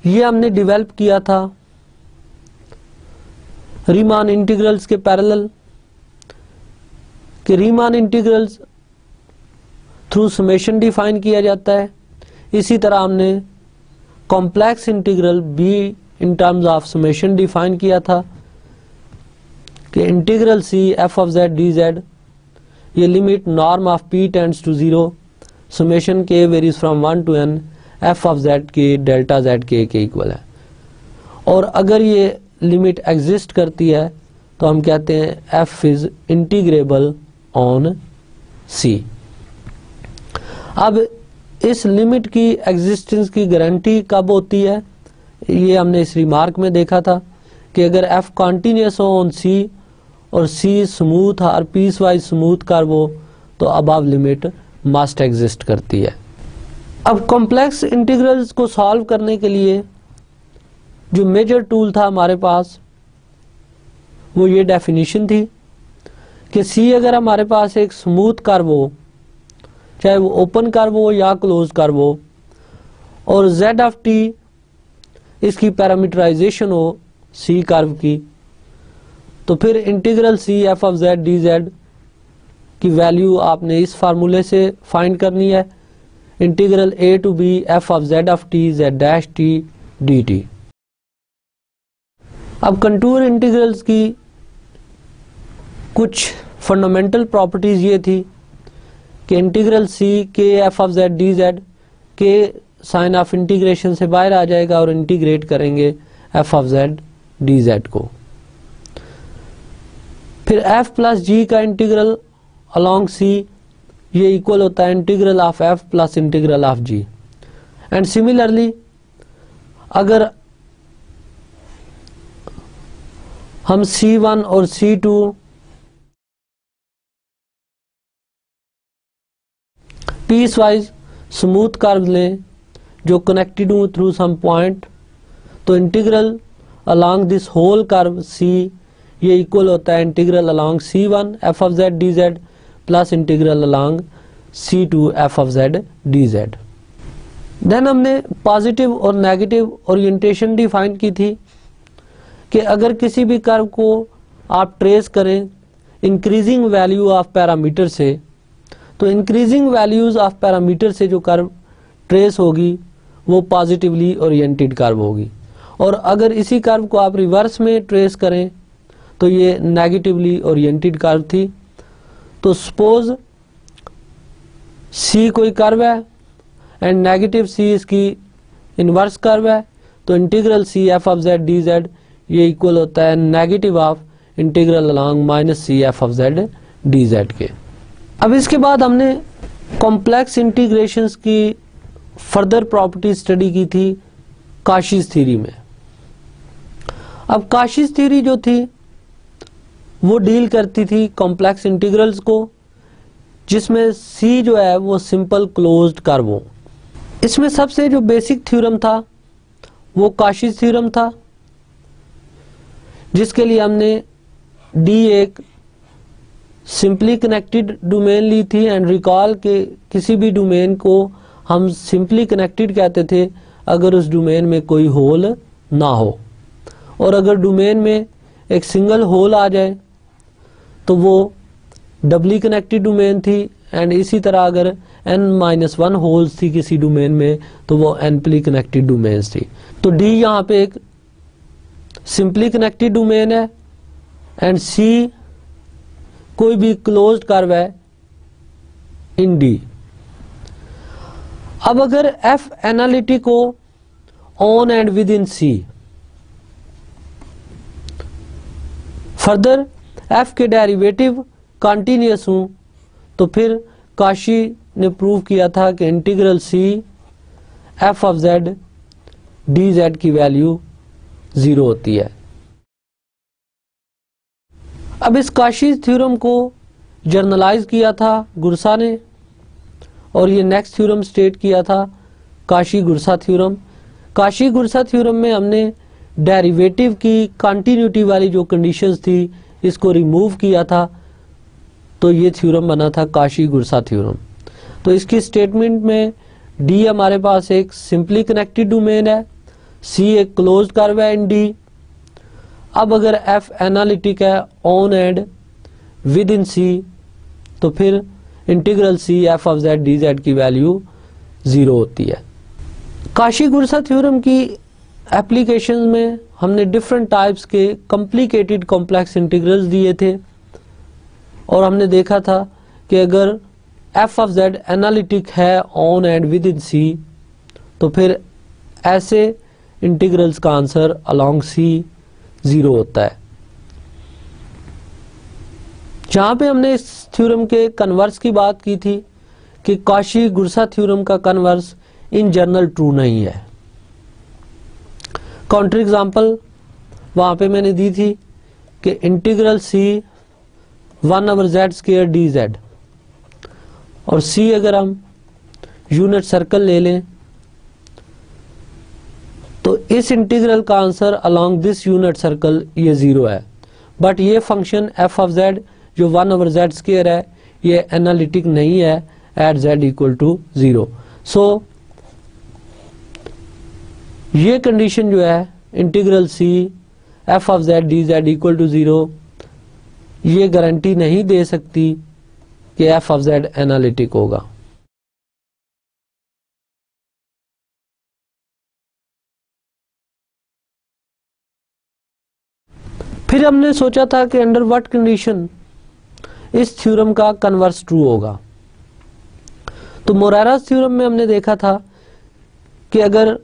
ये हमने डेवलप किया था रीमान इंटीग्रल्स के पैरेलल, कि Riemann integrals through summation define किया जाता है। इसी तरह हमने कॉम्प्लेक्स इंटीग्रल भी in terms of summation define किया था कि integral C F of Z D Z, ये limit norm of P tends to 0, summation K varies from 1 to n F of Z K delta Z K equal है। और अगर ये लिमिट एग्जिस्ट करती है तो हम कहते हैं एफ इज इंटीग्रेबल ऑन सी। अब इस लिमिट की एग्जिस्टेंस की गारंटी कब होती है, ये हमने इस रिमार्क में देखा था कि अगर एफ कॉन्टिन्यूस हो ऑन सी और सी स्मूथ और पीस वाइज स्मूथ कर्व हो तो अबव लिमिट मस्ट एग्जिस्ट करती है। अब कॉम्प्लेक्स इंटीग्रल्स को सॉल्व करने के लिए जो मेजर टूल था हमारे पास वो ये डेफिनेशन थी कि सी अगर हमारे पास एक स्मूथ कर्व हो, चाहे वो ओपन कर्व हो या क्लोज कर्व हो, और z ऑफ t इसकी पैरामीटराइजेशन हो सी कर्व की, तो फिर integral C F of Z D z की वैल्यू आपने इस फार्मूले से फाइंड करनी है, integral a to b f of z of t z dash t d t. अब कंटूर इंटीग्रल्स की कुछ फंडामेंटल प्रॉपर्टीज ये थी कि इंटीग्रल सी के F of Z D z के साइन ऑफ इंटीग्रेशन से बाहर आ जाएगा और इंटीग्रेट करेंगे F of Z D Z को। फिर एफ प्लस जी का इंटीग्रल अलॉन्ग सी ये इक्वल होता है integral of f plus integral of g. And similarly अगर हम C1 और C2 piece wise smooth curve लें जो कनेक्टेड हो थ्रू सम पॉइंट, तो integral along this whole curve C ये इक्वल होता है integral along C1 f of Z D z plus integral along C2 f of Z D z. Then हमने पॉजिटिव और नेगेटिव ओरिएंटेशन डिफाइन की थी कि अगर किसी भी कर्व को आप ट्रेस करें इंक्रीजिंग वैल्यू ऑफ पैरामीटर से, तो इंक्रीजिंग वैल्यूज ऑफ पैरामीटर से जो कर्व ट्रेस होगी वो पॉजिटिवली ओरिएंटेड कर्व होगी, और अगर इसी कर्व को आप रिवर्स में ट्रेस करें तो ये नेगेटिवली ओरिएंटेड कर्व थी। तो सपोज सी कोई कर्व है एंड नेगेटिव सी इसकी इनवर्स कर्व है, तो integral C F of Z D Z ये इक्वल होता है negative of integral along minus C F of Z D z के। अब इसके बाद हमने कॉम्प्लेक्स इंटीग्रेशंस की फर्दर प्रॉपर्टी स्टडी की थी काशीज थ्योरी में। अब काशीज थ्योरी जो थी वो डील करती थी कॉम्प्लेक्स इंटीग्रल्स को जिसमें सी जो है वो सिंपल क्लोज्ड कर्व हो। इसमें सबसे जो बेसिक थ्योरम था वो काशीज थ्योरम था, जिसके लिए हमने डी एक सिंपली कनेक्टेड डोमेन ली थी। एंड रिकॉल के किसी भी डोमेन को हम सिंपली कनेक्टेड कहते थे अगर उस डोमेन में कोई होल ना हो, और अगर डोमेन में एक सिंगल होल आ जाए तो वो डबली कनेक्टेड डोमेन थी एंड इसी तरह अगर n-1 होल्स थी किसी डोमेन में तो वो nply कनेक्टेड डोमेन्स थी। तो D यहाँ पे एक सिंपली कनेक्टेड डोमेन है एंड C कोई भी क्लोज्ड कर्व है इन D। अब अगर F एनालिटिक हो on and with in C, further F के डेरिवेटिव कंटिन्यूअस हूं, तो फिर काशी ने प्रूव किया था कि integral C f of z dz की वैल्यू 0 होती है। अब इस काशी थ्योरम को जर्नलाइज किया था गुरसा ने और ये नेक्स्ट थ्योरम स्टेट किया था काशी गुरसा थ्योरम। काशी गुरसा थ्योरम में हमने डेरिवेटिव की कंटिन्यूटी वाली जो कंडीशंस थी इसको रिमूव किया था, तो ये थ्योरम बना था काशी गुरसा थ्योरम। तो इसकी स्टेटमेंट में D हमारे पास एक सिंपली कनेक्टेड डोमेन है, C एक क्लोज्ड कर्व है इन D। अब अगर F एनालिटिक है on and with in C, तो फिर integral C f of z dz की वैल्यू 0 होती है। काशी गुरसा थ्योरम की एप्लीकेशन में हमने डिफरेंट टाइप्स के कॉम्प्लिकेटेड कॉम्प्लेक्स इंटीग्रल्स दिए थे और हमने देखा था कि अगर f ऑफ z एनालिटिक है on and with in C, तो फिर ऐसे इंटीग्रल्स का आंसर अलोंग C 0 होता है। जहां पे हमने इस थ्योरम के कन्वर्स की बात की थी कि काशी गुरसा थ्योरम का कन्वर्स इन जनरल ट्रू नहीं है। काउंटर एग्जांपल वहां पे मैंने दी थी कि इंटीग्रल C 1/z² dz, और C अगर हम यूनिट सर्कल ले लें तो इस इंटीग्रल का answer along this unit circle ये 0 है। बट ये फंक्शन f ऑफ z जो 1/z² है ये एनालिटिक नहीं है at z equal to 0। So ये कंडीशन जो है integral C f of z dz equal to 0 ये गारंटी नहीं दे सकती कि f ऑफ z एनालिटिक होगा। फिर हमने सोचा था कि अंडर व्हाट कंडीशन इस थ्योरम का कन्वर्स ट्रू होगा। तो मोरेरास थ्योरम में हमने देखा था कि अगर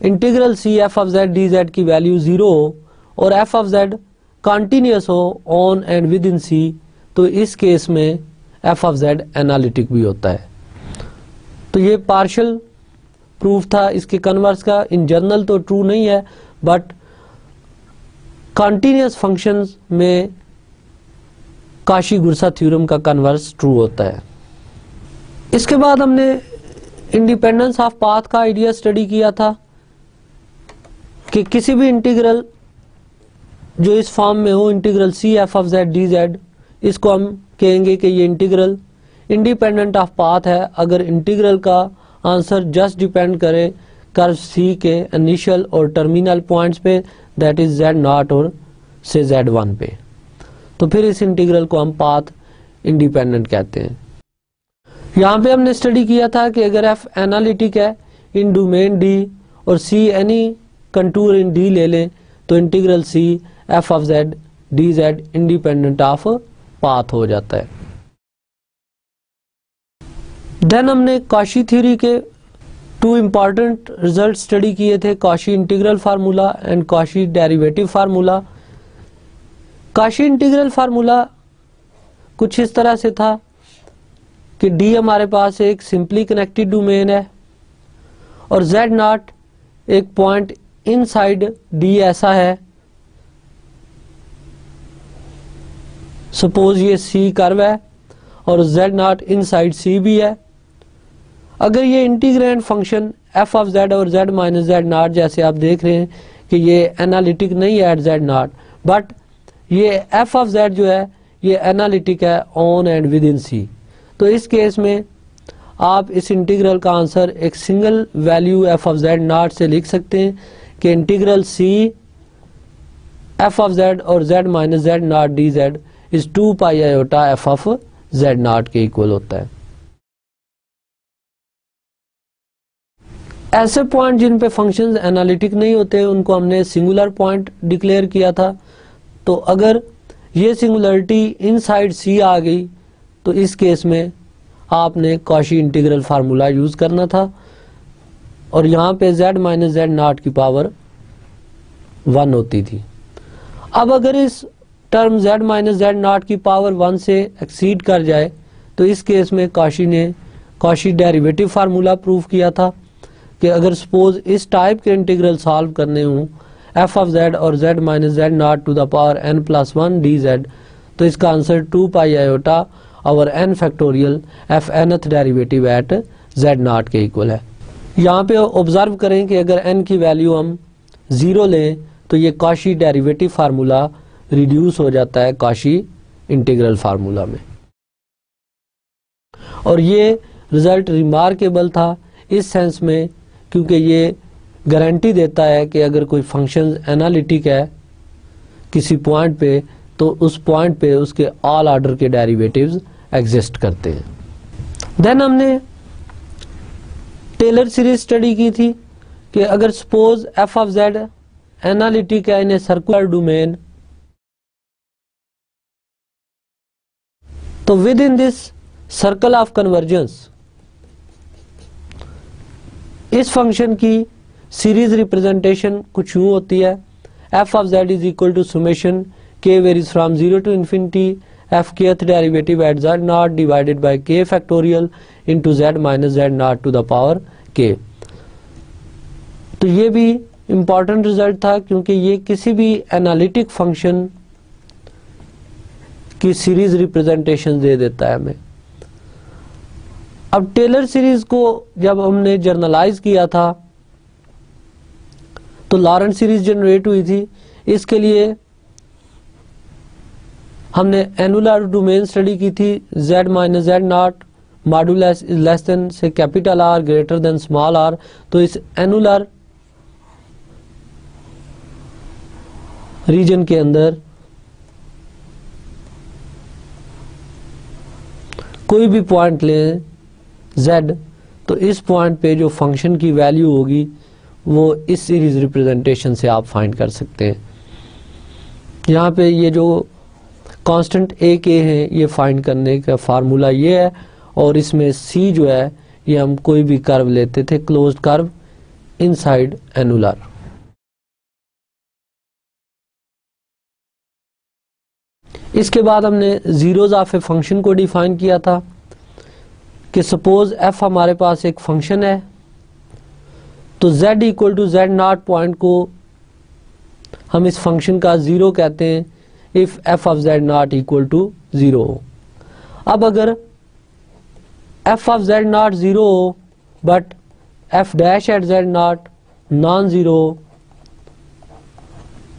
integral C f of z dz की वैल्यू 0 हो और f ऑफ z कंटिन्यूअस हो on and with in C, तो इस केस में f ऑफ z एनालिटिक भी होता है। तो ये पार्शियल प्रूफ था इसके कन्वर्स का। इन जनरल तो ट्रू नहीं है, बट कंटिन्यूअस फंक्शंस में काशी गुरसा थ्योरम का कन्वर्स ट्रू होता है। इसके बाद हमने इंडिपेंडेंस ऑफ पाथ का आइडिया स्टडी किया था कि किसी भी इंटीग्रल जो इस फॉर्म में हो, integral C f of z dz, इसको हम कहेंगे कि ये इंटीग्रल इंडिपेंडेंट ऑफ पाथ है अगर इंटीग्रल का आंसर जस्ट डिपेंड करे कर्व C के इनिशियल और टर्मिनल पॉइंट्स पे, दैट इज z0 और से z1 पे। तो फिर इस इंटीग्रल को हम पाथ इंडिपेंडेंट कहते हैं। यहाँ पे हमने स्टडी किया था कि अगर f एनालिटिक है इन डोमेन D और C एनी कंटूर इन D ले लें, तो integral C f of z dz independent of path हो जाता है। देन हमने काशी थ्योरी के 2 इंपॉर्टेंट रिजल्ट स्टडी किए थे, Kashi integral formula and Kashi derivative formula. Kashi integral formula कुछ इस तरह से था कि D हमारे पास एक सिंपली कनेक्टेड डोमेन है और z0 एक पॉइंट इनसाइड D ऐसा है, सपोज ये C कर्व है और z0 इनसाइड C भी है। अगर ये integrand function f of z और z माइनस z0 जैसे आप देख रहे हैं कि ये एनालिटिक नहीं है एट z0, बट ये f ऑफ z जो है ये एनालिटिक है on and with in C, तो इस केस में आप इस इंटीग्रल का आंसर एक single value f of z0 से लिख सकते हैं कि integral C f of z और z minus z0 dz is 2 pi iota f of z0 के इक्वल होता है। ऐसे पॉइंट जिन पे फंक्शंस एनालिटिक नहीं होते उनको हमने सिंगुलर पॉइंट डिक्लेयर किया था। तो अगर ये सिंगुलरिटी इनसाइड सी आ गई तो इस केस में आपने कॉशी इंटीग्रल फार्मूला यूज करना था और यहाँ पे z माइनस z0 की पावर 1 होती थी। अब अगर इस टर्म z माइनस z0 की पावर 1 से एक्सीड कर जाए तो इस केस में कॉशी ने कॉशी डेरिवेटिव फार्मूला प्रूव किया था कि अगर सपोज इस टाइप के इंटीग्रल सॉल्व करने हों f ऑफ z और z minus z0 to the power n plus 1 dz तो इसका आंसर 2 पाई आयोटा और n factorial f nth derivative at z0 के इक्वल है। यहाँ पे ऑब्जर्व करें कि अगर n की वैल्यू हम 0 लें तो ये कॉशी डेरिवेटिव फार्मूला रिड्यूस हो जाता है कॉशी इंटीग्रल फार्मूला में, और ये रिजल्ट रिमार्केबल था इस सेंस में क्योंकि ये गारंटी देता है कि अगर कोई फंक्शन एनालिटिक है किसी पॉइंट पे तो उस पॉइंट पे उसके ऑल ऑर्डर के डेरिवेटिव्स एग्जिस्ट करते हैं। देन हमने टेलर सीरीज स्टडी की थी कि अगर suppose f of z analytic है इन ए सर्कुलर डोमेन तो within this circle of convergence इस फंक्शन की सीरीज रिप्रेजेंटेशन कुछ यूं होती है f of z is equal to summation k varies from 0 to infinity f kth derivative at z0 divided by k factorial into z minus z0 to the power k। तो ये भी इंपॉर्टेंट रिजल्ट था क्योंकि ये किसी भी एनालिटिक फंक्शन की सीरीज रिप्रेजेंटेशन दे देता है हमें। अब टेलर सीरीज को जब हमने जर्नलाइज किया था तो लॉरेंट सीरीज जनरेट हुई थी। इसके लिए हमने एनुलर डोमेन स्टडी की थी z minus z0 modulus is less than से capital R greater than small r। तो इस एनुलर रीजन के अंदर कोई भी पॉइंट लें z तो इस पॉइंट पे जो फंक्शन की वैल्यू होगी वो इस सीरीज रिप्रेजेंटेशन से आप फाइंड कर सकते हैं। यहाँ पे ये जो कांस्टेंट a k है ये फाइंड करने का फार्मूला ये है और इसमें c जो है ये हम कोई भी कर्व लेते थे क्लोज्ड कर्व इनसाइड एनुलर। इसके बाद हमने जीरोज ऑफ ए फंक्शन को डिफाइन किया था कि सपोज f हमारे पास एक फंक्शन है तो z equal to z0 point को हम इस फंक्शन का जीरो कहते हैं if f of z0 equal to 0 हो। अब अगर f ऑफ z0 0 हो but f dash at z0 non zero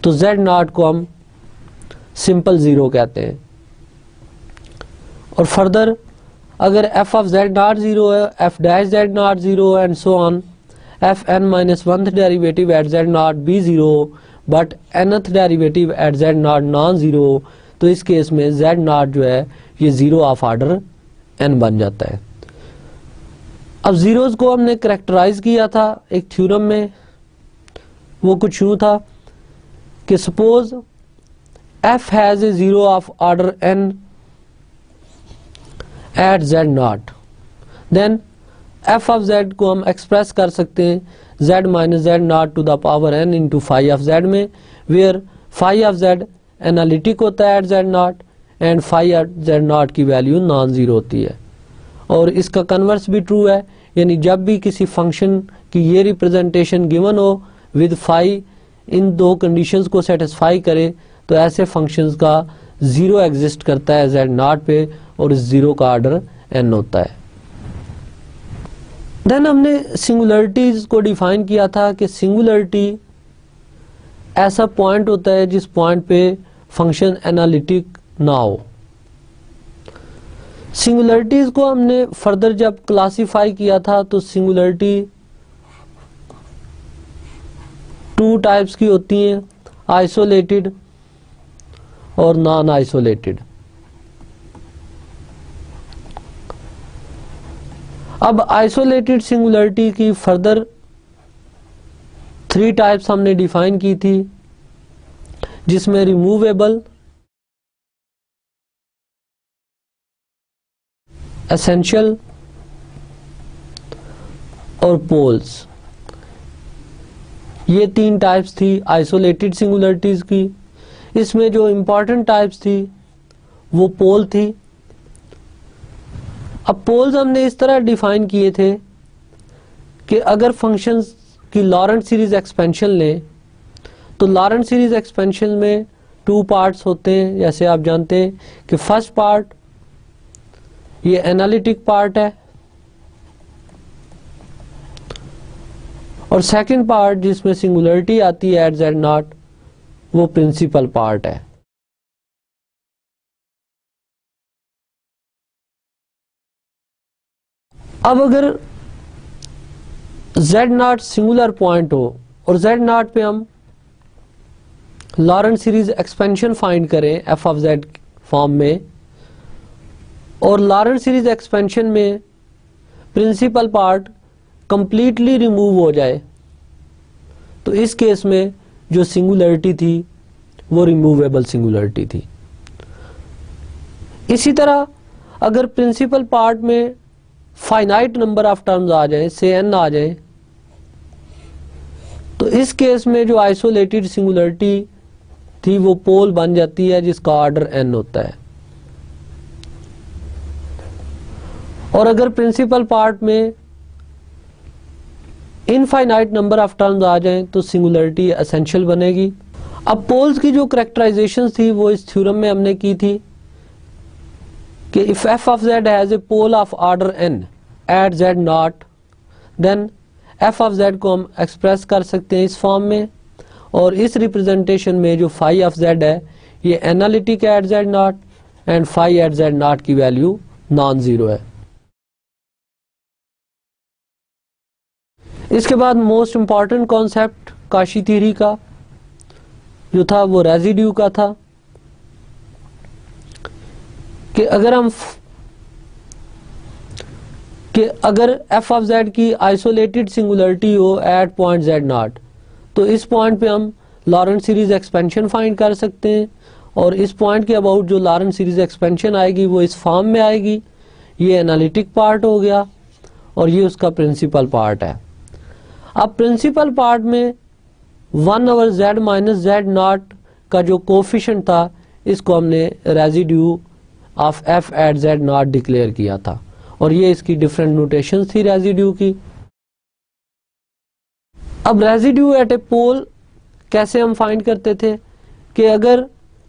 तो z0 को हम सिंपल जीरो कहते हैं। और फर्दर अगर f ऑफ z0 0 है f dash z0 0 and so on f n minus 1th derivative at z0 भी 0 but nth derivative at z0 non zero तो इस केस में z0 जो है ये जीरो ऑफ ऑर्डर n बन जाता है। अब जीरोज को हमने करेक्टराइज किया था एक थ्योरम में, वो कुछ यूं था कि suppose f has a zero of order n at z0 then f of z को हम एक्सप्रेस कर सकते हैं z minus z0 to the power n into phi of z में, where phi of z analytic होता है eight z0 and phi eight z0 की वैल्यू नॉन जीरो होती है। और इसका कन्वर्स भी ट्रू है, यानी जब भी किसी फंक्शन की ये रिप्रेजेंटेशन गिवन हो विद फाई इन दो कंडीशंस को सेटिस्फाई करे तो ऐसे फंक्शंस का जीरो एग्जिस्ट करता है z0 पे और इस जीरो का ऑर्डर n होता है। देन हमने सिंगुलरिटीज को डिफाइन किया था कि सिंगुलरिटी ऐसा पॉइंट होता है जिस पॉइंट पे फंक्शन एनालिटिक ना हो। सिंगुलरिटीज को हमने फर्दर जब क्लासिफाई किया था तो सिंगुलरिटी टू टाइप्स की होती हैं, आइसोलेटेड और नॉन आइसोलेटेड। अब आइसोलेटेड सिंगुलरिटी की फर्दर 3 टाइप्स हमने डिफाइन की थी, जिसमें रिमूवेबल, एसेंशियल और पोल्स। ये 3 टाइप्स थी आइसोलेटेड सिंगुलरिटीज की। इसमें जो इम्पॉर्टेंट टाइप्स थी वो पोल थी। अब पोल्स हमने इस तरह डिफाइन किए थे कि अगर फंक्शंस की लॉरेंट सीरीज एक्सपेंशन लें तो लॉरेंट सीरीज एक्सपेंशन में 2 पार्ट्स होते हैं। जैसे आप जानते हैं कि फर्स्ट पार्ट ये एनालिटिक पार्ट है और सेकंड पार्ट जिसमें सिंगुलरिटी आती है एट जेड नॉट, वो प्रिंसिपल पार्ट है। अब अगर जेड नॉट सिंगुलर पॉइंट हो और जेड नॉट पे हम लॉरेंट सीरीज एक्सपेंशन फाइंड करें एफ ऑफ जेड फॉर्म में, और लॉरेंट सीरीज एक्सपेंशन में प्रिंसिपल पार्ट कंप्लीटली रिमूव हो जाए, तो इस केस में जो सिंगुलरिटी थी वो रिमूवेबल सिंगुलरिटी थी। इसी तरह अगर प्रिंसिपल पार्ट में फाइनाइट नंबर ऑफ टर्म्स आ जाए, से n आ जाए, तो इस केस में जो आइसोलेटेड सिंगुलरिटी थी वो पोल बन जाती है जिसका ऑर्डर n होता है। और अगर प्रिंसिपल पार्ट में इनफाइनाइट नंबर ऑफ टर्म्स आ जाएं तो सिंगुलरिटी एसेंशियल बनेगी। अब पोल्स की जो कैरेक्टराइजेशन थी वो इस थ्योरम में हमने की थी कि if f of z has a pole of order n at z nought, then f of z को हम एक्सप्रेस कर सकते हैं इस फॉर्म में, और इस रिप्रेजेंटेशन में जो फाई ऑफ जेड है ये analytic at z nought and phi at z nought की वैल्यू नॉन जीरो है। इसके बाद most important concept Cauchy theory का जो था वो रेजिड्यू का था, कि अगर एफ ऑफ जेड की आइसोलेटेड सिंगुलरिटी हो एट पॉइंट जेड नॉट, तो इस पॉइंट पे हम लॉरेंट सीरीज एक्सपेंशन फाइंड कर सकते हैं, और इस पॉइंट के अबाउट जो लॉरेंट सीरीज एक्सपेंशन आएगी वो इस फॉर्म में आएगी। ये एनालिटिक पार्ट हो गया और ये उसका प्रिंसिपल पार्ट है। अब प्रिंसिपल पार्ट में 1 over z minus z nought का जो कोफिशिएंट था इसको हमने residue of f at z nought declare किया था, और ये इसकी डिफरेंट नोटेशन थी रेजिड्यू की। अब रेजिड्यू एट ए पोल कैसे हम फाइंड करते थे कि अगर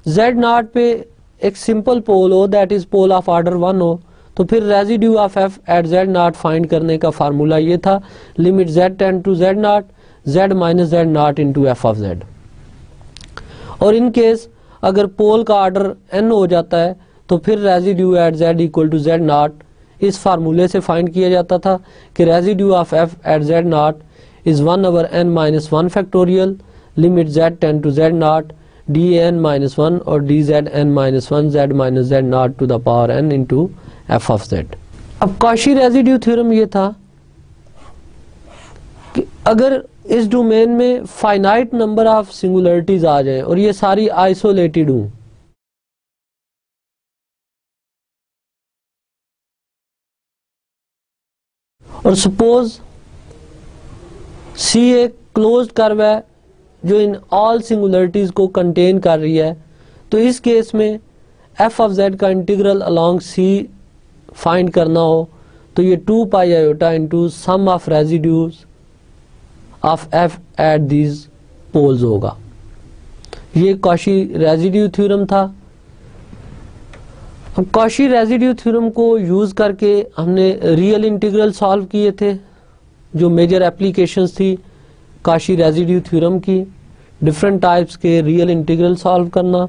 जेड नॉट पे एक सिंपल पोल हो, that is pole of order 1 हो, तो फिर residue of f at z nought find करने का फार्मूला ये था, limit z tend to z nought z minus z nought into f of z. और इन केस अगर पोल का ऑर्डर n हो जाता है तो फिर residue at z equal to z nought इस फार्मूले से फाइंड किया जाता था कि residue of f at z nought is 1 over n minus 1 factorial limit z tend to z nought d n minus 1 और d z n minus 1 z minus z nought to the power n into f of z. अब कॉशी रेजिड्यू थ्योरम ये था कि अगर इस डोमेन में फाइनाइट नंबर ऑफ सिंगुलरिटीज आ जाए और ये सारी आइसोलेटेड हूं, और सपोज सी एक क्लोज्ड कर्व है जो इन ऑल सिंगुलरिटीज को कंटेन कर रही है, तो इस केस में एफ ऑफ जेड का इंटीग्रल अलोंग सी फाइंड करना हो तो ये 2 pi iota into sum of residues of f at these poles होगा। ये कॉशी रेजिड्यू थ्योरम था। अब कॉशी रेजिड्यू थ्योरम को यूज करके हमने रियल इंटीग्रल सॉल्व किए थे, जो मेजर एप्लीकेशंस थी कॉशी रेजिड्यू थ्योरम की, डिफरेंट टाइप्स के रियल इंटीग्रल सॉल्व करना।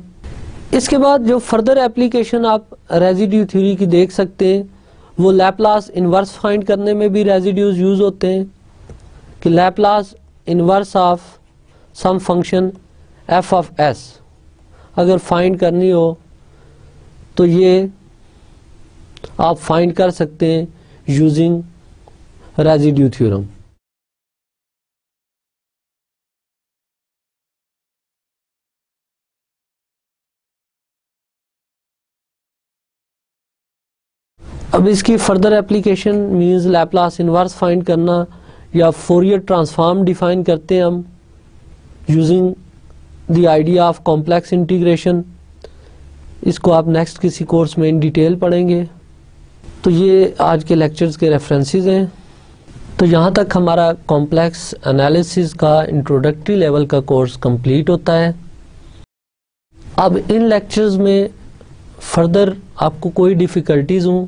इसके बाद जो फर्दर एप्लीकेशन आप रेजिड्यू थ्योरी की देख सकते हैं वो लैपलास इन्वर्स फाइंड करने में भी रेजिड्यूज यूज होते हैं, कि Laplace inverse of some function F of s अगर फाइंड करनी हो तो ये आप फाइंड कर सकते हैं यूजिंग रेजिड्यू थ्योरम। अब इसकी further application means Laplace inverse find करना या फोरियर ट्रांसफॉर्म डिफाइन करते हैं हम using the idea of complex integration. इसको आप नेक्स्ट किसी कोर्स में इन डिटेल पढ़ेंगे। तो ये आज के लेक्चर्स के रेफरेंसेस हैं। तो यहाँ तक हमारा कॉम्प्लेक्स एनालिसिस का इंट्रोडक्टरी लेवल का कोर्स कंप्लीट होता है। अब इन लेक्चर्स में फर्दर आपको कोई डिफ़िकल्टीज हों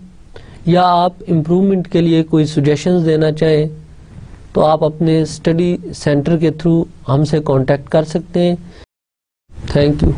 या आप इम्प्रूवमेंट के लिए कोई सजेशंस देना चाहें तो आप अपने स्टडी सेंटर के थ्रू हमसे कांटेक्ट कर सकते हैं। Thank you.